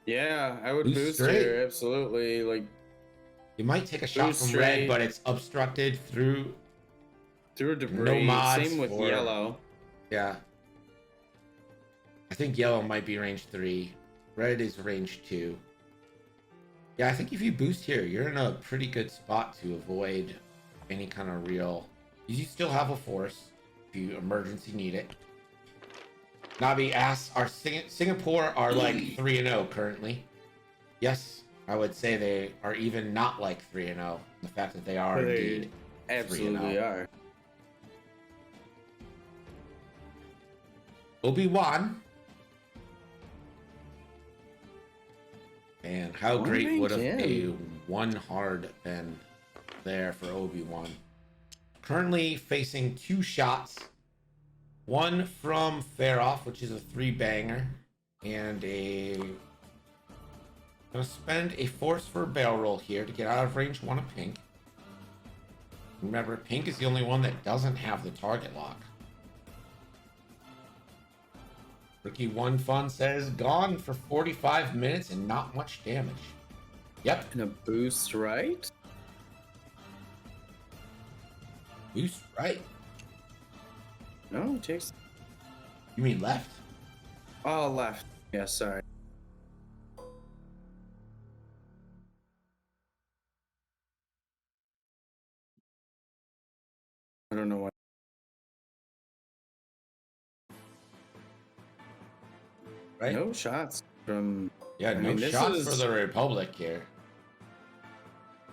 Yeah, I would Boost boost straight. here, absolutely. Like, You might take a shot Boost from red, straight. but it's obstructed through... through debris. mods Same with for- yellow. Yeah. I think yellow might be range 3. Red is range 2. Yeah, I think if you boost here, you're in a pretty good spot to avoid any kind of real... You still have a force if you emergency need it. Navi asks, are Singapore are like 3-0 currently? Yes, I would say they are even not like 3-0. The fact that they are indeed absolutely 3-0. are. Obi-Wan. And how great would have a 1 hard been there for Obi-Wan. Currently facing 2 shots. One from Faroff, which is a 3-banger. And gonna spend a force for a barrel roll here to get out of range 1 of pink. Remember, pink is the only one that doesn't have the target lock. Ricky One Fun says, gone for 45 minutes and not much damage. Yep. And a boost right? Boost right. No, it takes... You mean left? Oh, left. Yeah, sorry. I don't know why. Right? No shots from... Yeah, no shots for the Republic here.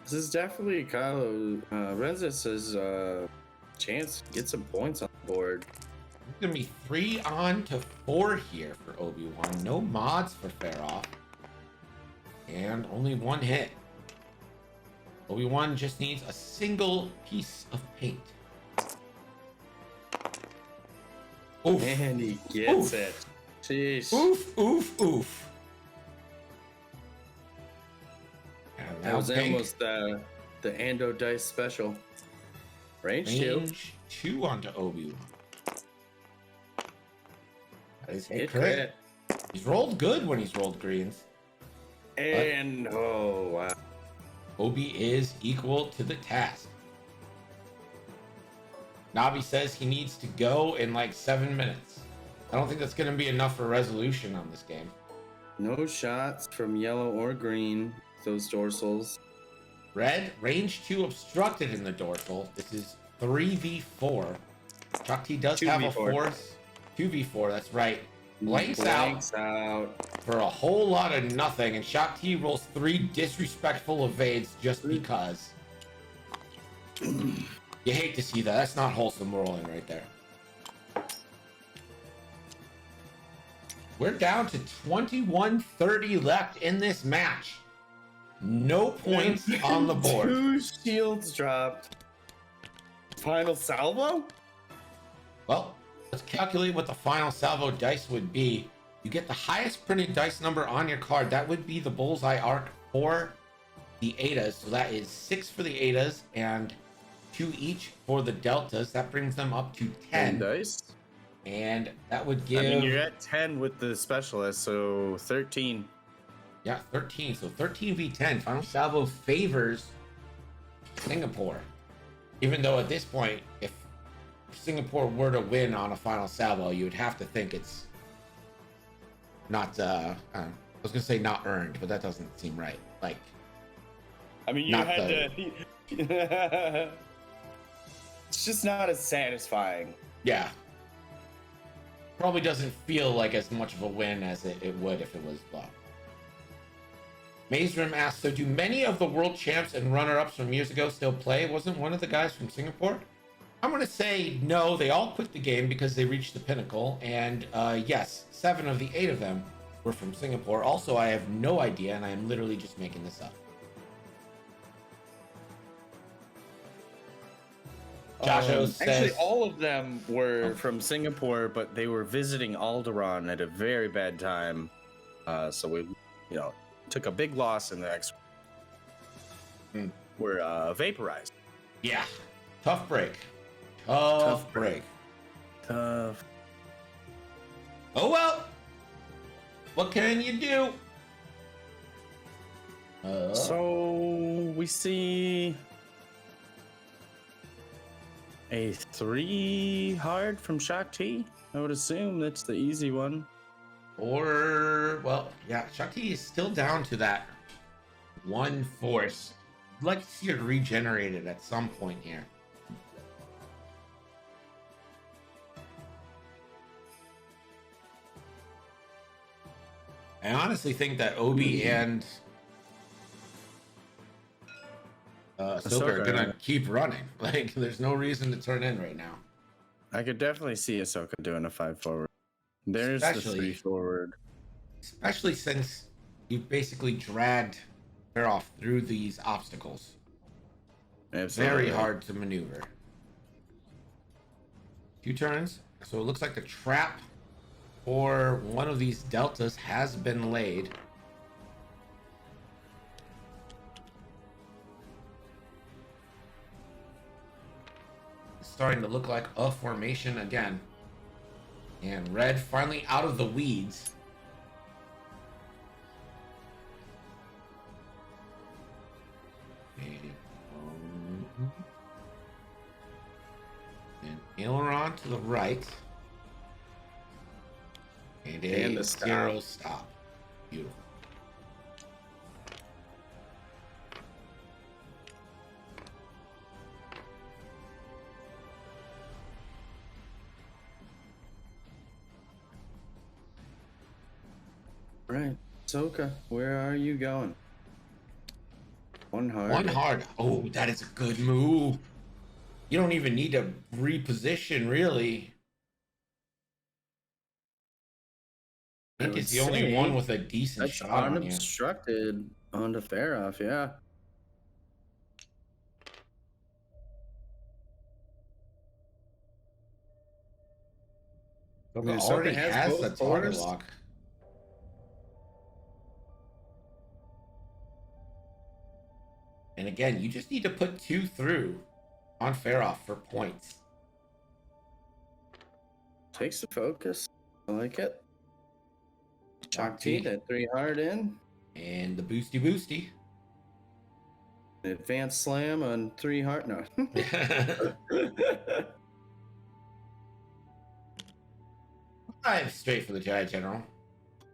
This is definitely Kylo Renzus' chance to get some points on the board. It's going to be 3 on to 4 here for Obi-Wan. No mods for Faroff. And only 1 hit. Obi-Wan just needs a single piece of paint. Oof. And he gets Oof. it. Jeez. Oof, oof, oof. And That was pink. almost the Ando Dice special. Range 2 onto Obi-Wan. That is a Hit crit. He's rolled good when he's rolled greens. And, oh, wow. Obi is equal to the task. Navi says he needs to go in like 7 minutes. I don't think that's going to be enough for resolution on this game. No shots from yellow or green, those dorsals. Red, range 2 obstructed in the dorsal. This is 3v4. Shakti does have a 2v4. force. 2v4, that's right. Blanks out for a whole lot of nothing, and Shakti rolls 3 disrespectful evades just because. You hate to see that. That's not wholesome rolling right there. We're down to 21:30 left in this match. No points on the board. 2 shields dropped. Final salvo? Well, let's calculate what the final salvo dice would be. You get the highest printed dice number on your card. That would be the bullseye arc for the Etas. So that is 6 for the Etas and 2 each for the Deltas. That brings them up to 10 dice. And that would give... I mean, you're at 10 with the specialist, so 13. Yeah, 13. So 13v10. Final salvo favors Singapore. Even though at this point, if Singapore were to win on a final salvo, you would have to think it's not, I was going to say not earned, but that doesn't seem right. Like, I mean, you had to... It's just not as satisfying. Yeah. Probably doesn't feel like as much of a win as it would if it was blocked. Mazerim asks, so do many of the world champs and runner-ups from years ago still play? Wasn't one of the guys from Singapore? I'm going to say no, they all quit the game because they reached the pinnacle. And yes, 7 of the 8 of them were from Singapore. Also, I have no idea, and I am literally just making this up. Joshua says... Actually, all of them were from Singapore, but they were visiting Alderaan at a very bad time. So we, took a big loss in the X. We're vaporized. Yeah. Tough break. Tough break. Tough. Oh well. What can you do? So we see a 3 hard from Shakti. I would assume that's the easy one. Or, well, yeah, Shakti is still down to that one force. I'd like to see it regenerated at some point here. I honestly think that Obi and Ahsoka are gonna keep running. Like, there's no reason to turn in right now. I could definitely see Ahsoka doing a 5 forward. There's the 3 forward. Especially since you basically dragged her off through these obstacles. Absolutely. Very hard to maneuver. 2 turns. So it looks like the trap for one of these deltas has been laid. It's starting to look like a formation again. And Red finally out of the weeds. And aileron to the right. And a zero stop. Beautiful. Right. Ahsoka, where are you going? One hard. One hard. Oh, that is a good move. You don't even need to reposition, really. I think it's the only one with a decent shot on you. Unobstructed onto Faroff, yeah. Already has the target lock. And again, you just need to put 2 through on Faroff for points. Takes the focus. I like it. Shakti, that 3 hard in. And the boosty. Advanced slam on 3 hard. No. 5 straight for the Jedi General.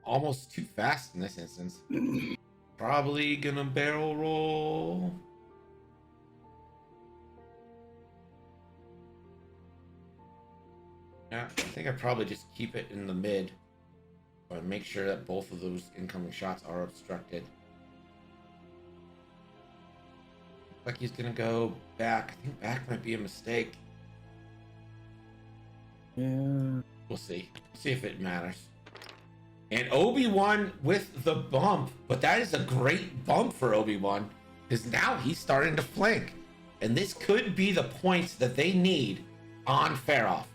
Almost too fast in this instance. Probably gonna barrel roll. Yeah, I think I'd probably just keep it in the mid. But make sure that both of those incoming shots are obstructed. Looks like he's gonna go back. I think back might be a mistake. Yeah. We'll see. See if it matters. And Obi-Wan with the bump, but that is a great bump for Obi-Wan because now he's starting to flank. And this could be the points that they need on Faroff.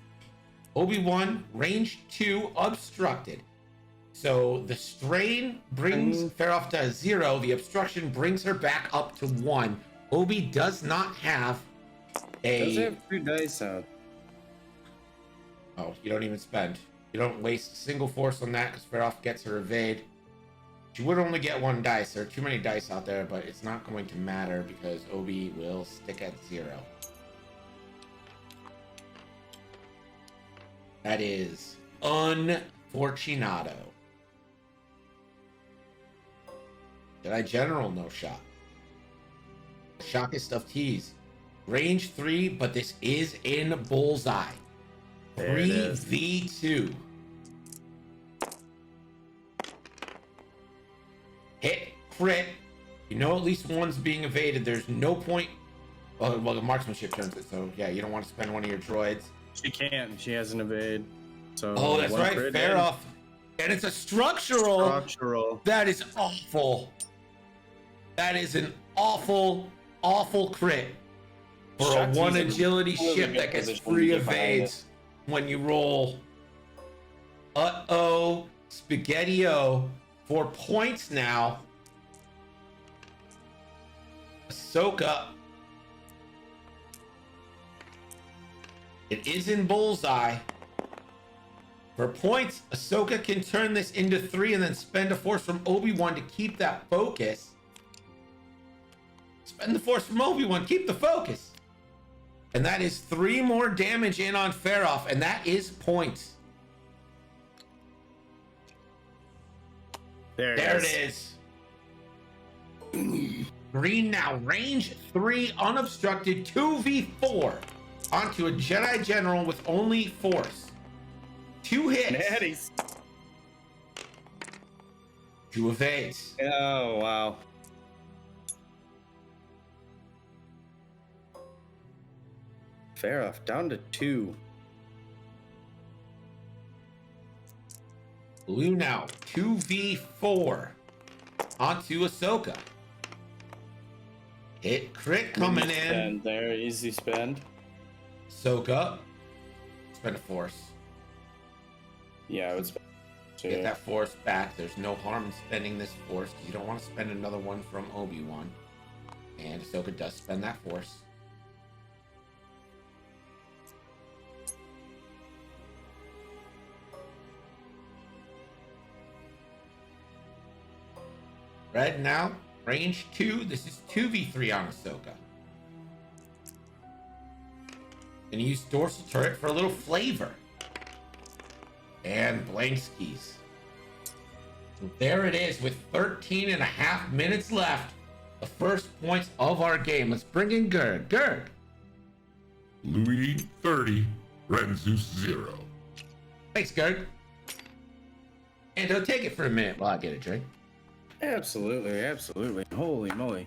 Obi-Wan, range 2, obstructed. So the strain brings Faroff to 0. The obstruction brings her back up to 1. Obi does not have a... Does have 2 dice out. Oh, you don't even spend. You don't waste a single force on that because Faroff gets her evade. She would only get 1 dice. There are too many dice out there, but it's not going to matter because Obi will stick at 0. That is unfortunado. Jedi General, no shot. Shockest of teas. Range 3, but this is in bullseye. 3v2. Hit, crit. You know at least one's being evaded. There's no point. Well, the marksmanship turns it, so yeah, you don't want to spend one of your droids. She can't. She has an evade. So oh, that's right. Fair off. And it's a structural. Structural. That is awful. That is an awful, awful crit for a 1 agility ship that gets free evades when you roll. Uh-oh. Spaghetti-O. 4 points now. Ahsoka. It is in bullseye. For points, Ahsoka can turn this into 3 and then spend a force from Obi-Wan to keep that focus. Spend the force from Obi-Wan, keep the focus. And that is 3 more damage in on Faroff, and that is points. There There it is. Green now, range 3, unobstructed, 2v4 onto a Jedi General with only Force. 2 hits. Natties. 2 evades. Oh, wow. Fair off, down to 2. Blue now, 2v4 onto Ahsoka. Hit crit coming in. Spend there, easy spend. Ahsoka. Spend a Force. Yeah, I would spend. Get that Force back. There's no harm in spending this Force because you don't want to spend another one from Obi-Wan. And Ahsoka does spend that Force. Red now, range 2. This is 2v3 on Ahsoka. Gonna use dorsal turret for a little flavor. And blank skis. So there it is with 13 and a half minutes left. The first points of our game. Let's bring in Gerg. Gerg. Louie 30, Renzus 0. Thanks, Gerg. And don't take it for a minute while I get a drink. Absolutely, absolutely. Holy moly.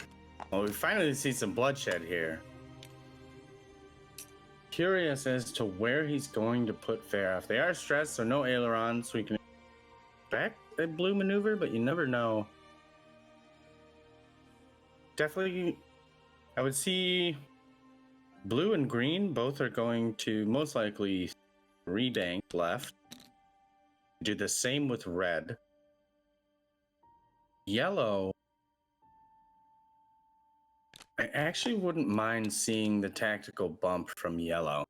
Well, we finally see some bloodshed here. Curious as to where he's going to put Farah. They are stressed, so no ailerons, so we can expect a blue maneuver, but you never know. Definitely, I would see blue and green both are going to most likely rebank left. Do the same with red. Yellow, I actually wouldn't mind seeing the tactical bump from yellow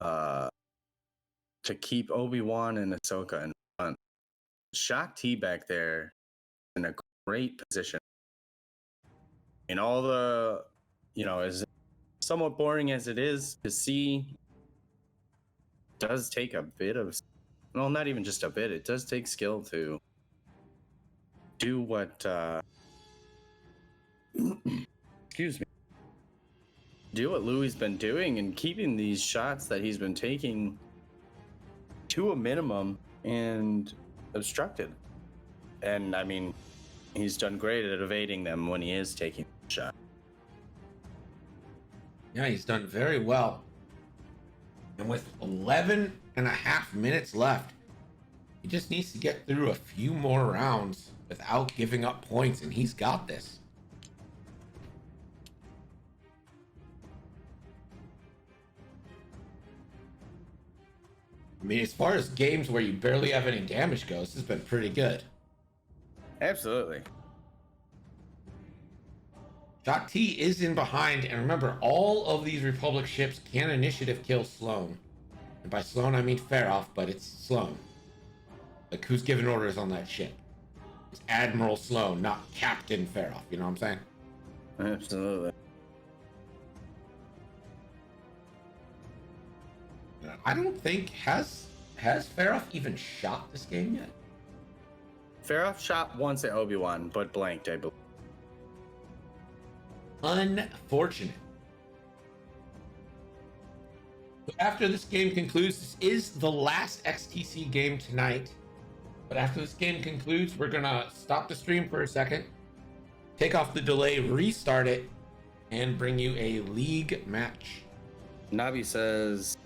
to keep Obi-Wan and Ahsoka in front. Shock T back there in a great position. And all the, as somewhat boring as it is to see, does take a bit of, well, not even just a bit, it does take skill to do what excuse me, do what Louie's been doing and keeping these shots that he's been taking to a minimum and obstructed. And I mean, he's done great at evading them when he is taking the shot. Yeah, he's done very well. And with 11 and a half minutes left, he just needs to get through a few more rounds without giving up points, and he's got this. I mean, as far as games where you barely have any damage goes, this has been pretty good. Absolutely. Shock T is in behind, and remember, all of these Republic ships can initiative kill Sloane. And by Sloane, I mean Farah, but it's Sloane. Like, who's giving orders on that ship? It's Admiral Sloane, not Captain Farah. You know what I'm saying? Absolutely. I don't think has Farah even shot this game yet. Farah shot once at Obi-Wan, but blanked, I believe. Unfortunate. So after this game concludes, this is the last XTC game tonight. But after this game concludes, we're gonna stop the stream for a second, take off the delay, restart it, and bring you a league match. Navi says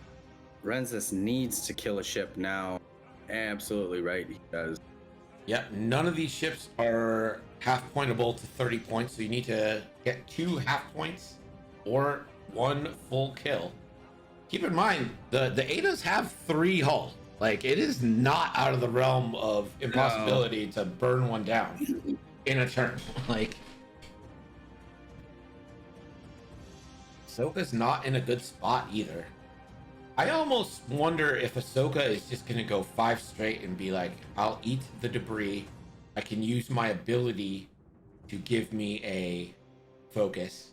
Renzus needs to kill a ship now. Absolutely right, he does. Yep, none of these ships are half pointable to 30 points, so you need to get 2 half points or 1 full kill. Keep in mind, the Adas have 3 hull. Like, it is not out of the realm of impossibility to burn one down in a turn. Like, Ahsoka's not in a good spot either. I almost wonder if Ahsoka is just going to go 5 straight and be like, I'll eat the debris. I can use my ability to give me a focus.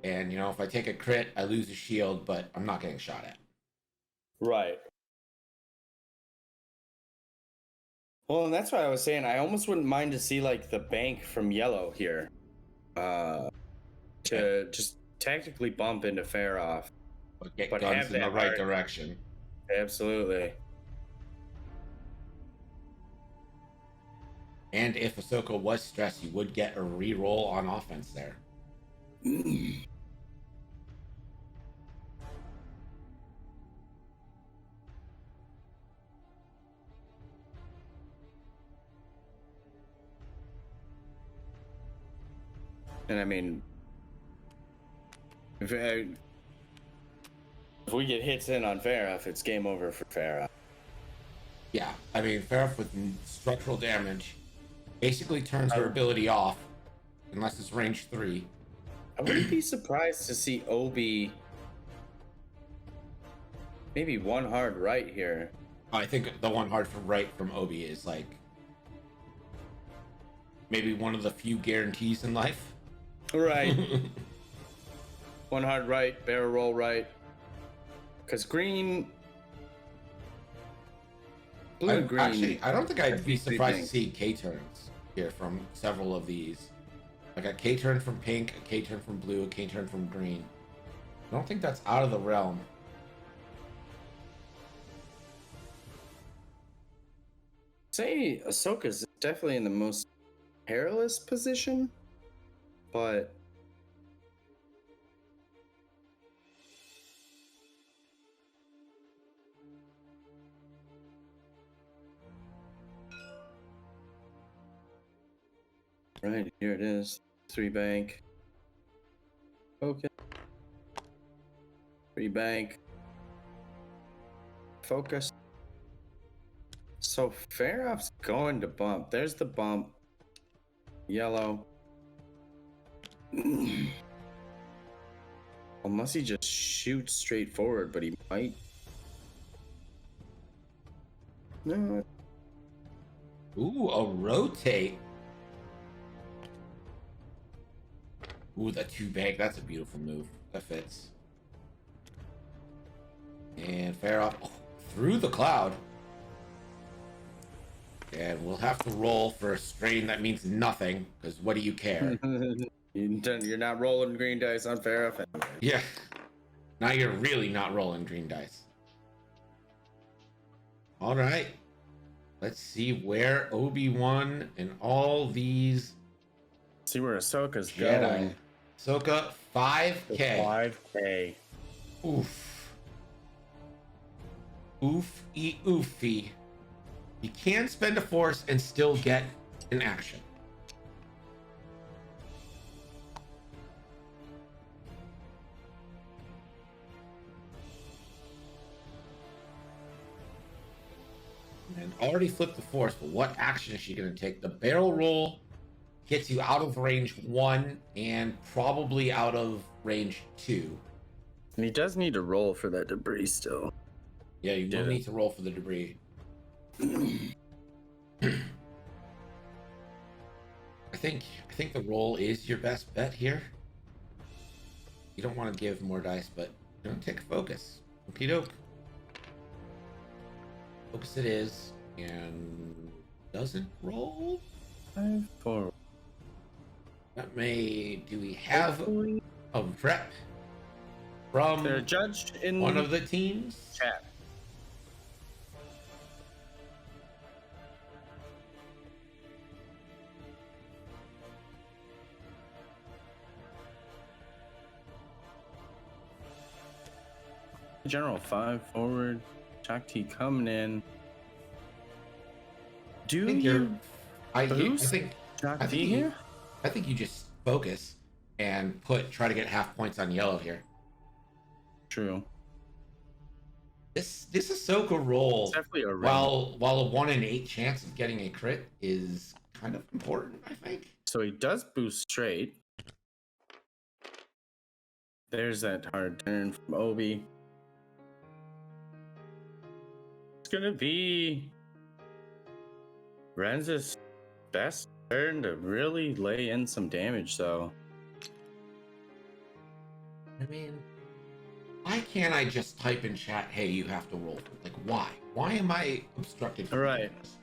And, if I take a crit, I lose a shield, but I'm not getting shot at. Right. Well, and that's why I was saying I almost wouldn't mind to see like the bank from yellow here. To just tactically bump into fair off. But get But guns have in the that right hard- direction. Absolutely. And if Ahsoka was stressed, you would get a re-roll on offense there. And I mean, if we get hits in on Farah, it's game over for Farah. Yeah, I mean, Farah with structural damage basically turns her ability off unless it's range 3. I wouldn't be surprised to see Obi maybe one hard right here. I think the one hard from right from Obi is like maybe one of the few guarantees in life. Right. One hard right, barrel roll right. Because green. Blue and green. Actually, I don't think I'd be surprised to pink. see K turns here from several of these. Like a K turn from pink, a K turn from blue, a K turn from green. I don't think that's out of the realm. Say Ahsoka's definitely in the most perilous position, but right here it is. 3 bank. Okay. 3 bank. Focus. So Faroff's going to bump. There's the bump. Yellow. Unless he just shoots straight forward, but he might. No. Ooh, a rotate. Ooh, the 2 bank. That's a beautiful move. That fits. And Farah through the cloud. And we'll have to roll for a strain that means nothing, because what do you care? You're not rolling green dice on Faroff. Yeah. Now you're really not rolling green dice. All right. Let's see where Obi-Wan and all these See where Ahsoka's Jedi. going. Ahsoka, 5K. 5K. Oof. Oofy. You can spend a force and still get an action. And already flipped the force, but what action is she going to take? The barrel roll gets you out of range 1 and probably out of range 2. And he does need to roll for that debris still. Yeah, you will need to roll for the debris. I think the roll is your best bet here. You don't want to give more dice, but don't take a focus. Okie doke. Focus it is, and doesn't roll. 5 forward. Do we have a rep from They're judged in one of the teams? chat. General 5 forward. Shakti coming in. Do you I boost think Shakti here? I think you just focus and try to get half points on yellow here. True. This Ahsoka roll, It's definitely a ring. while a 1 in 8 chance of getting a crit is kind of important, I think. So he does boost straight. There's that hard turn from Obi. It's gonna be Renzus' best turn to really lay in some damage, though. I mean, why can't I just type in chat, hey, you have to roll? Like, why? Why am I obstructed from Right. doing this?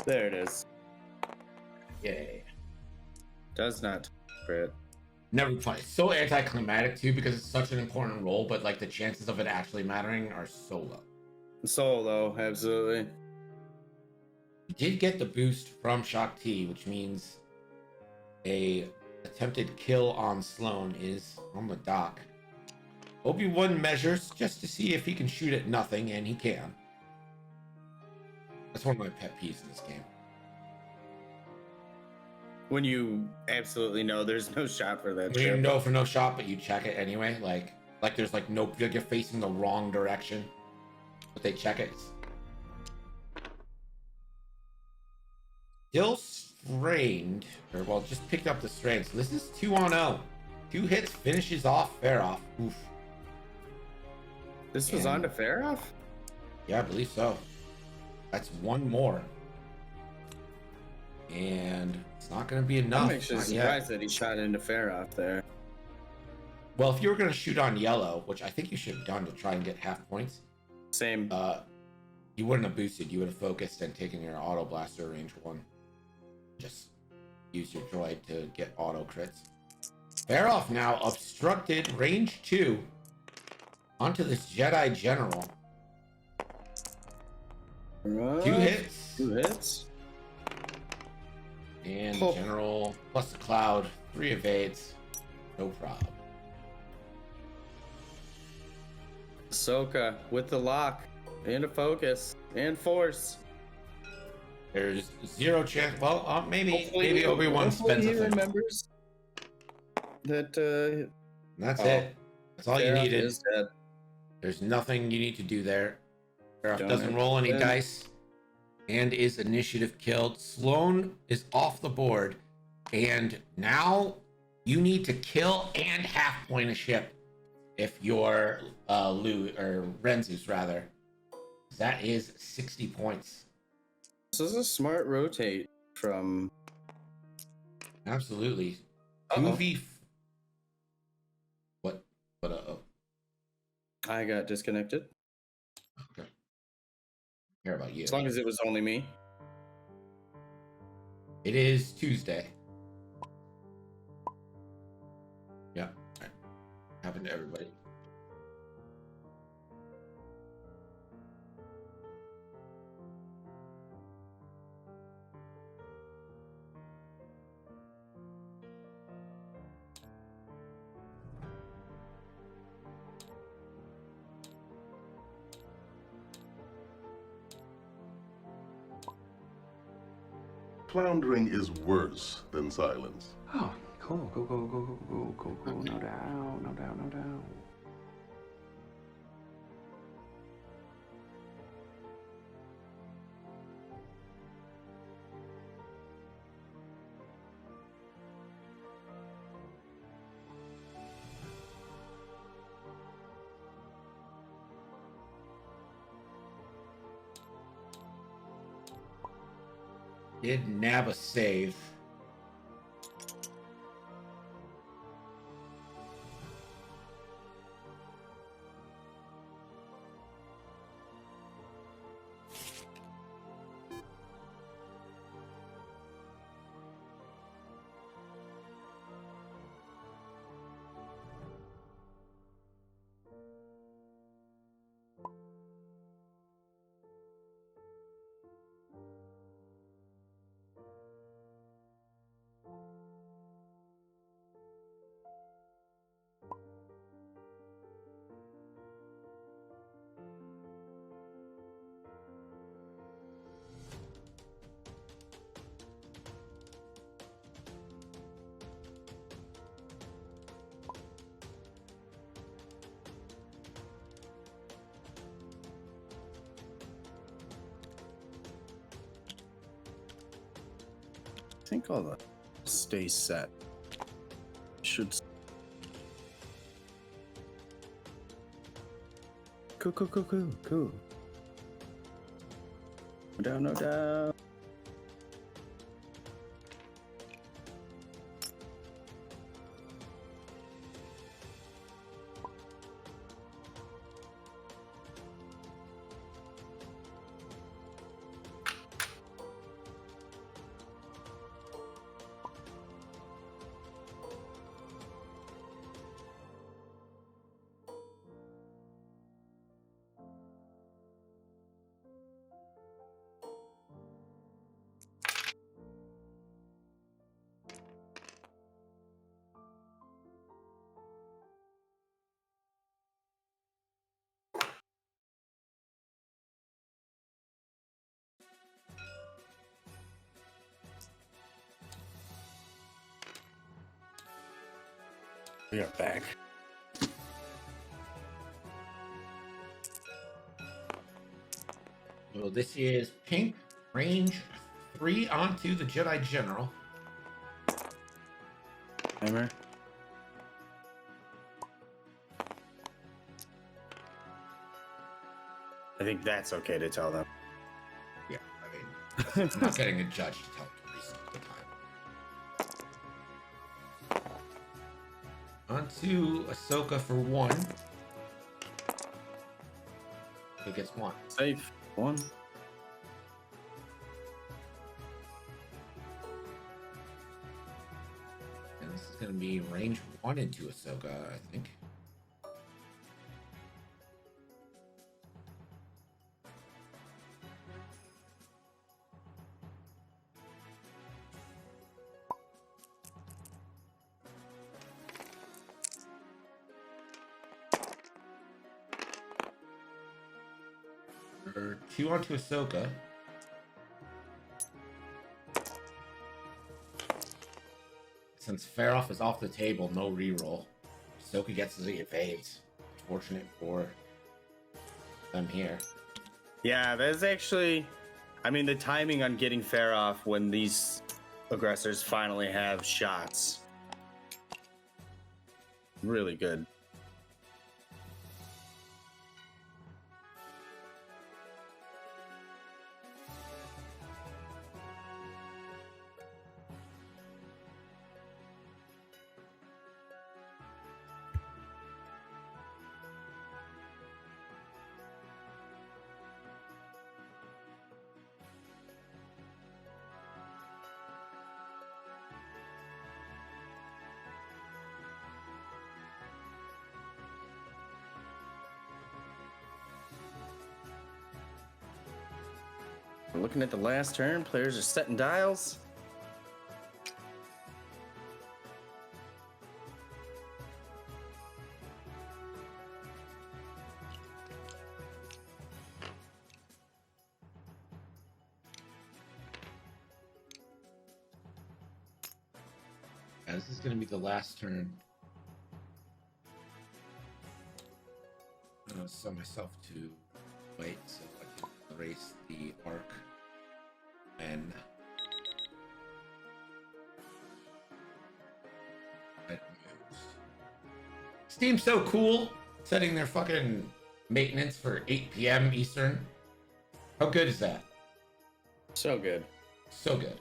There it is. Yay. Does not crit. Never play. So anticlimactic too because it's such an important role, but like the chances of it actually mattering are so low. Solo, absolutely. You did get the boost from Shock T, which means a attempted kill on Sloan is on the dock. Obi-Wan measures just to see if he can shoot at nothing, and he can. That's one of my pet peeves in this game. When you absolutely know there's no shot for that You ship. know for no shot, but you check it anyway. Like there's like no, like you're facing the wrong direction, but they check it. Still strained, or well, just picked up the strain. So this is 2-0. 2 hits finishes off Faroff. Oof. This was on to Faroff? Yeah, I believe so. That's one more. And it's not going to be enough. I'm actually surprised that he shot into Faroff there. Well, if you were going to shoot on yellow, which I think you should have done to try and get half points. Same. You wouldn't have boosted. You would have focused and taken your auto blaster range 1. Just use your droid to get auto crits. Faroff now obstructed range 2 onto this Jedi General. Right. 2 hits. 2 hits. And the General plus the Cloud. 3 evades. No problem. Ahsoka with the lock. And a focus. And force. There's 0 chance. Well, maybe Obi-Wan spends he a thing. remembers that. That's it. That's all you Faroff needed. is dead. There's nothing you need to do there. Faroff Don't doesn't roll any dice and is initiative killed. Sloan is off the board. And now you need to kill and half point a ship if you're Louie, or Renzus rather. That is 60 points. This is a smart rotate from. Absolutely. Uh-oh. 2v. What? Uh-oh. I got disconnected. Okay. Care about you. As long as it was only me. It is Tuesday. Yeah. Right. Happened to everybody. Floundering is worse than silence. Oh, cool. Go. No doubt. Did nab a save. I think all the stay set. Should. Cool. No doubt. We are back. So this is pink, range 3 onto the Jedi General. Hammer. I think that's okay to tell them. Yeah, I mean, I'm not getting a judge to tell every single time. Onto Ahsoka for 1. Who gets 1? Safe. 1. And this is going to be range 1 into Ahsoka, I think. Or 2 onto Ahsoka. Since Farroff is off the table, no reroll. Ahsoka gets the evades. Fortunate for them here. Yeah, that's actually... I mean, the timing on getting Farroff when these aggressors finally have shots. Really good. We're looking at the last turn. Players are setting dials. Yeah, this is going to be the last turn. I'm going to set myself to wait so I can erase the arc. And Steam's so cool, setting their fucking maintenance for 8 p.m. Eastern. How good is that? So good. So good.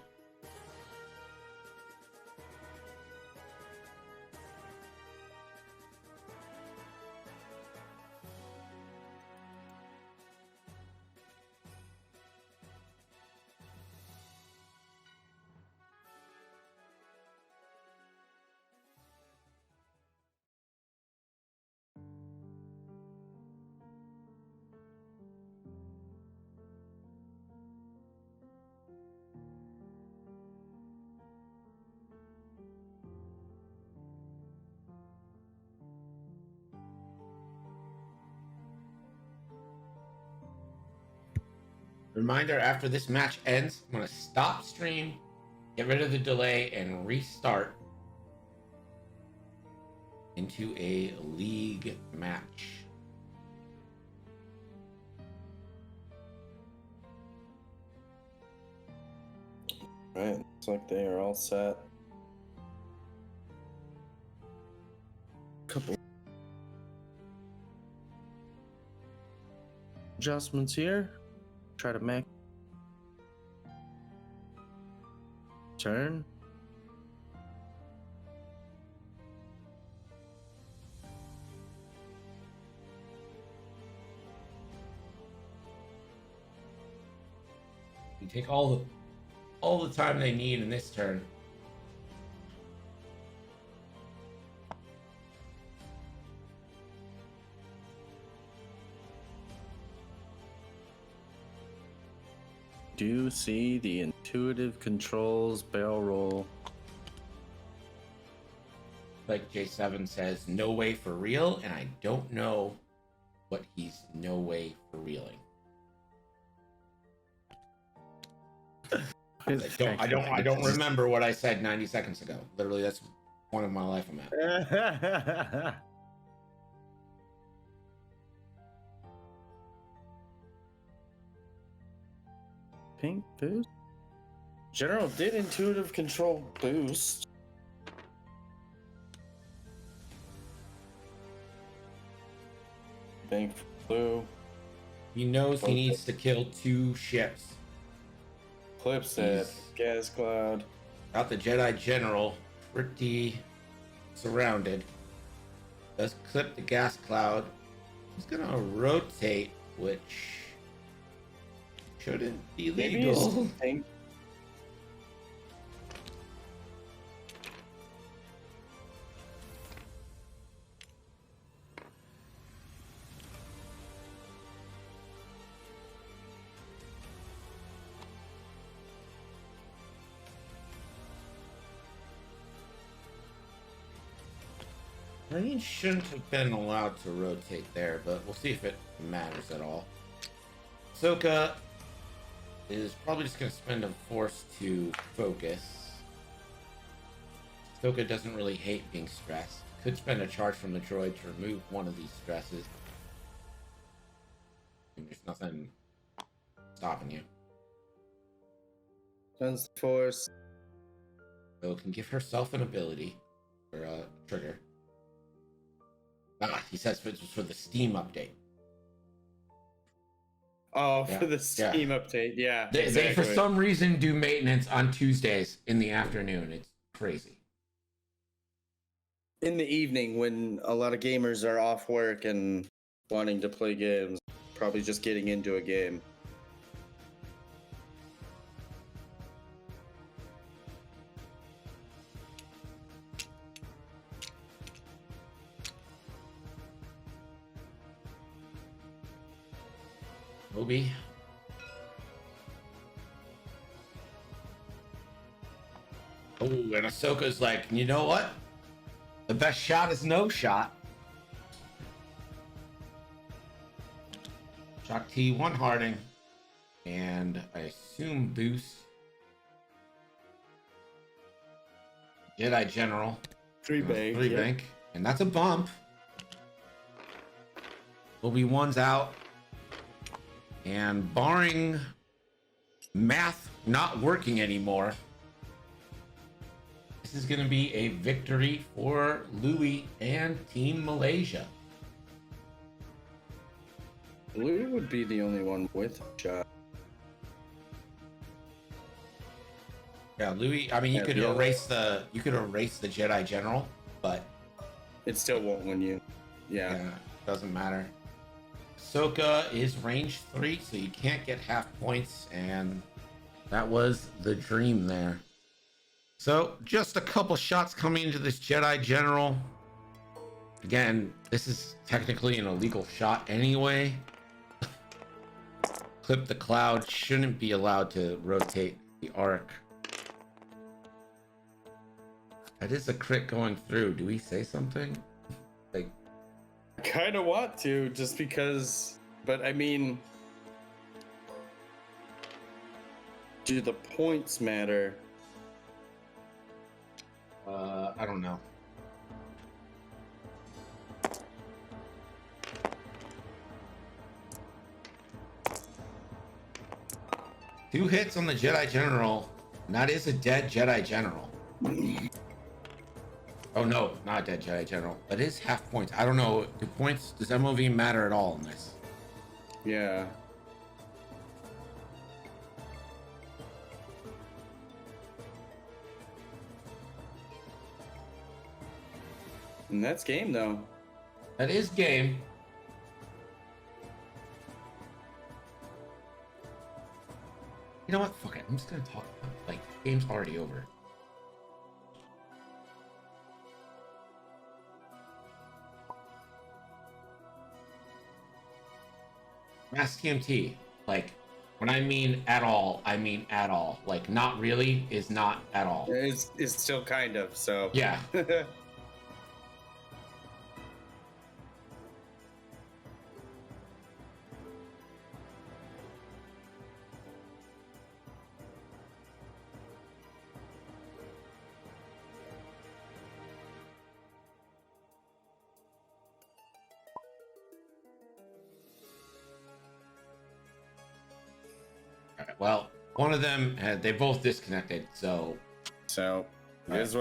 Reminder, after this match ends, I'm going to stop stream, get rid of the delay, and restart into a league match. Right, looks like they are all set. Couple adjustments here. Try to make turn. You take all the time they need in this turn. Do see the intuitive controls barrel roll. Like J7 says, no way for real, and I don't know what he's no way for reeling. I don't remember what I said 90 seconds ago. Literally, that's point in my life I'm at. Pink boost. General did intuitive control boost. Bank blue. He knows he needs to kill 2 ships. Clips it. Gas cloud. Got the Jedi General pretty surrounded. Does clip the gas cloud. He's gonna rotate, which shouldn't be legal. He shouldn't have been allowed to rotate there, but we'll see if it matters at all. Ahsoka is probably just going to spend a force to focus. Ahsoka doesn't really hate being stressed. Could spend a charge from the droid to remove one of these stresses. And there's nothing stopping you. Spends the force. So can give herself an ability or a trigger. He says it was for the Steam update. Oh, yeah. For the Steam update, yeah. They for some reason do maintenance on Tuesdays in the afternoon. It's crazy. In the evening when a lot of gamers are off work and wanting to play games, probably just getting into a game. Obi. Oh, and Ahsoka's like, you know what? The best shot is no shot. Shock T, 1 Harding. And I assume boost. Jedi General. 3 bank. 3 bank. And that's a bump. Obi-Wan's out. And barring math not working anymore, this is going to be a victory for Louie and Team Malaysia. Louie would be the only one with a shot. Yeah, Louie. I mean, you could erase the Jedi General, but it still won't win you. Yeah, doesn't matter. Ahsoka is range 3, so you can't get half points, and that was the dream there. So, just a couple shots coming into this Jedi General. Again, this is technically an illegal shot anyway. Clip the cloud, shouldn't be allowed to rotate the arc. That is a crit going through. Do we say something? Like, I kind of want to, just because, but I mean, do the points matter? I don't know. Two hits on the Jedi General, and that is a dead Jedi General. Oh no, not a dead Jedi General. That is half points. I don't know. Does MOV matter at all in this? Yeah. And that's game, though. That is game. You know what? Fuck it. I'm just gonna talk about it. Like, game's already over. Mass TMT. Like, when I mean at all, I mean at all. Like, not really is not at all. It's still kind of, so. Yeah. Well, one of them, they both disconnected. So So, it is what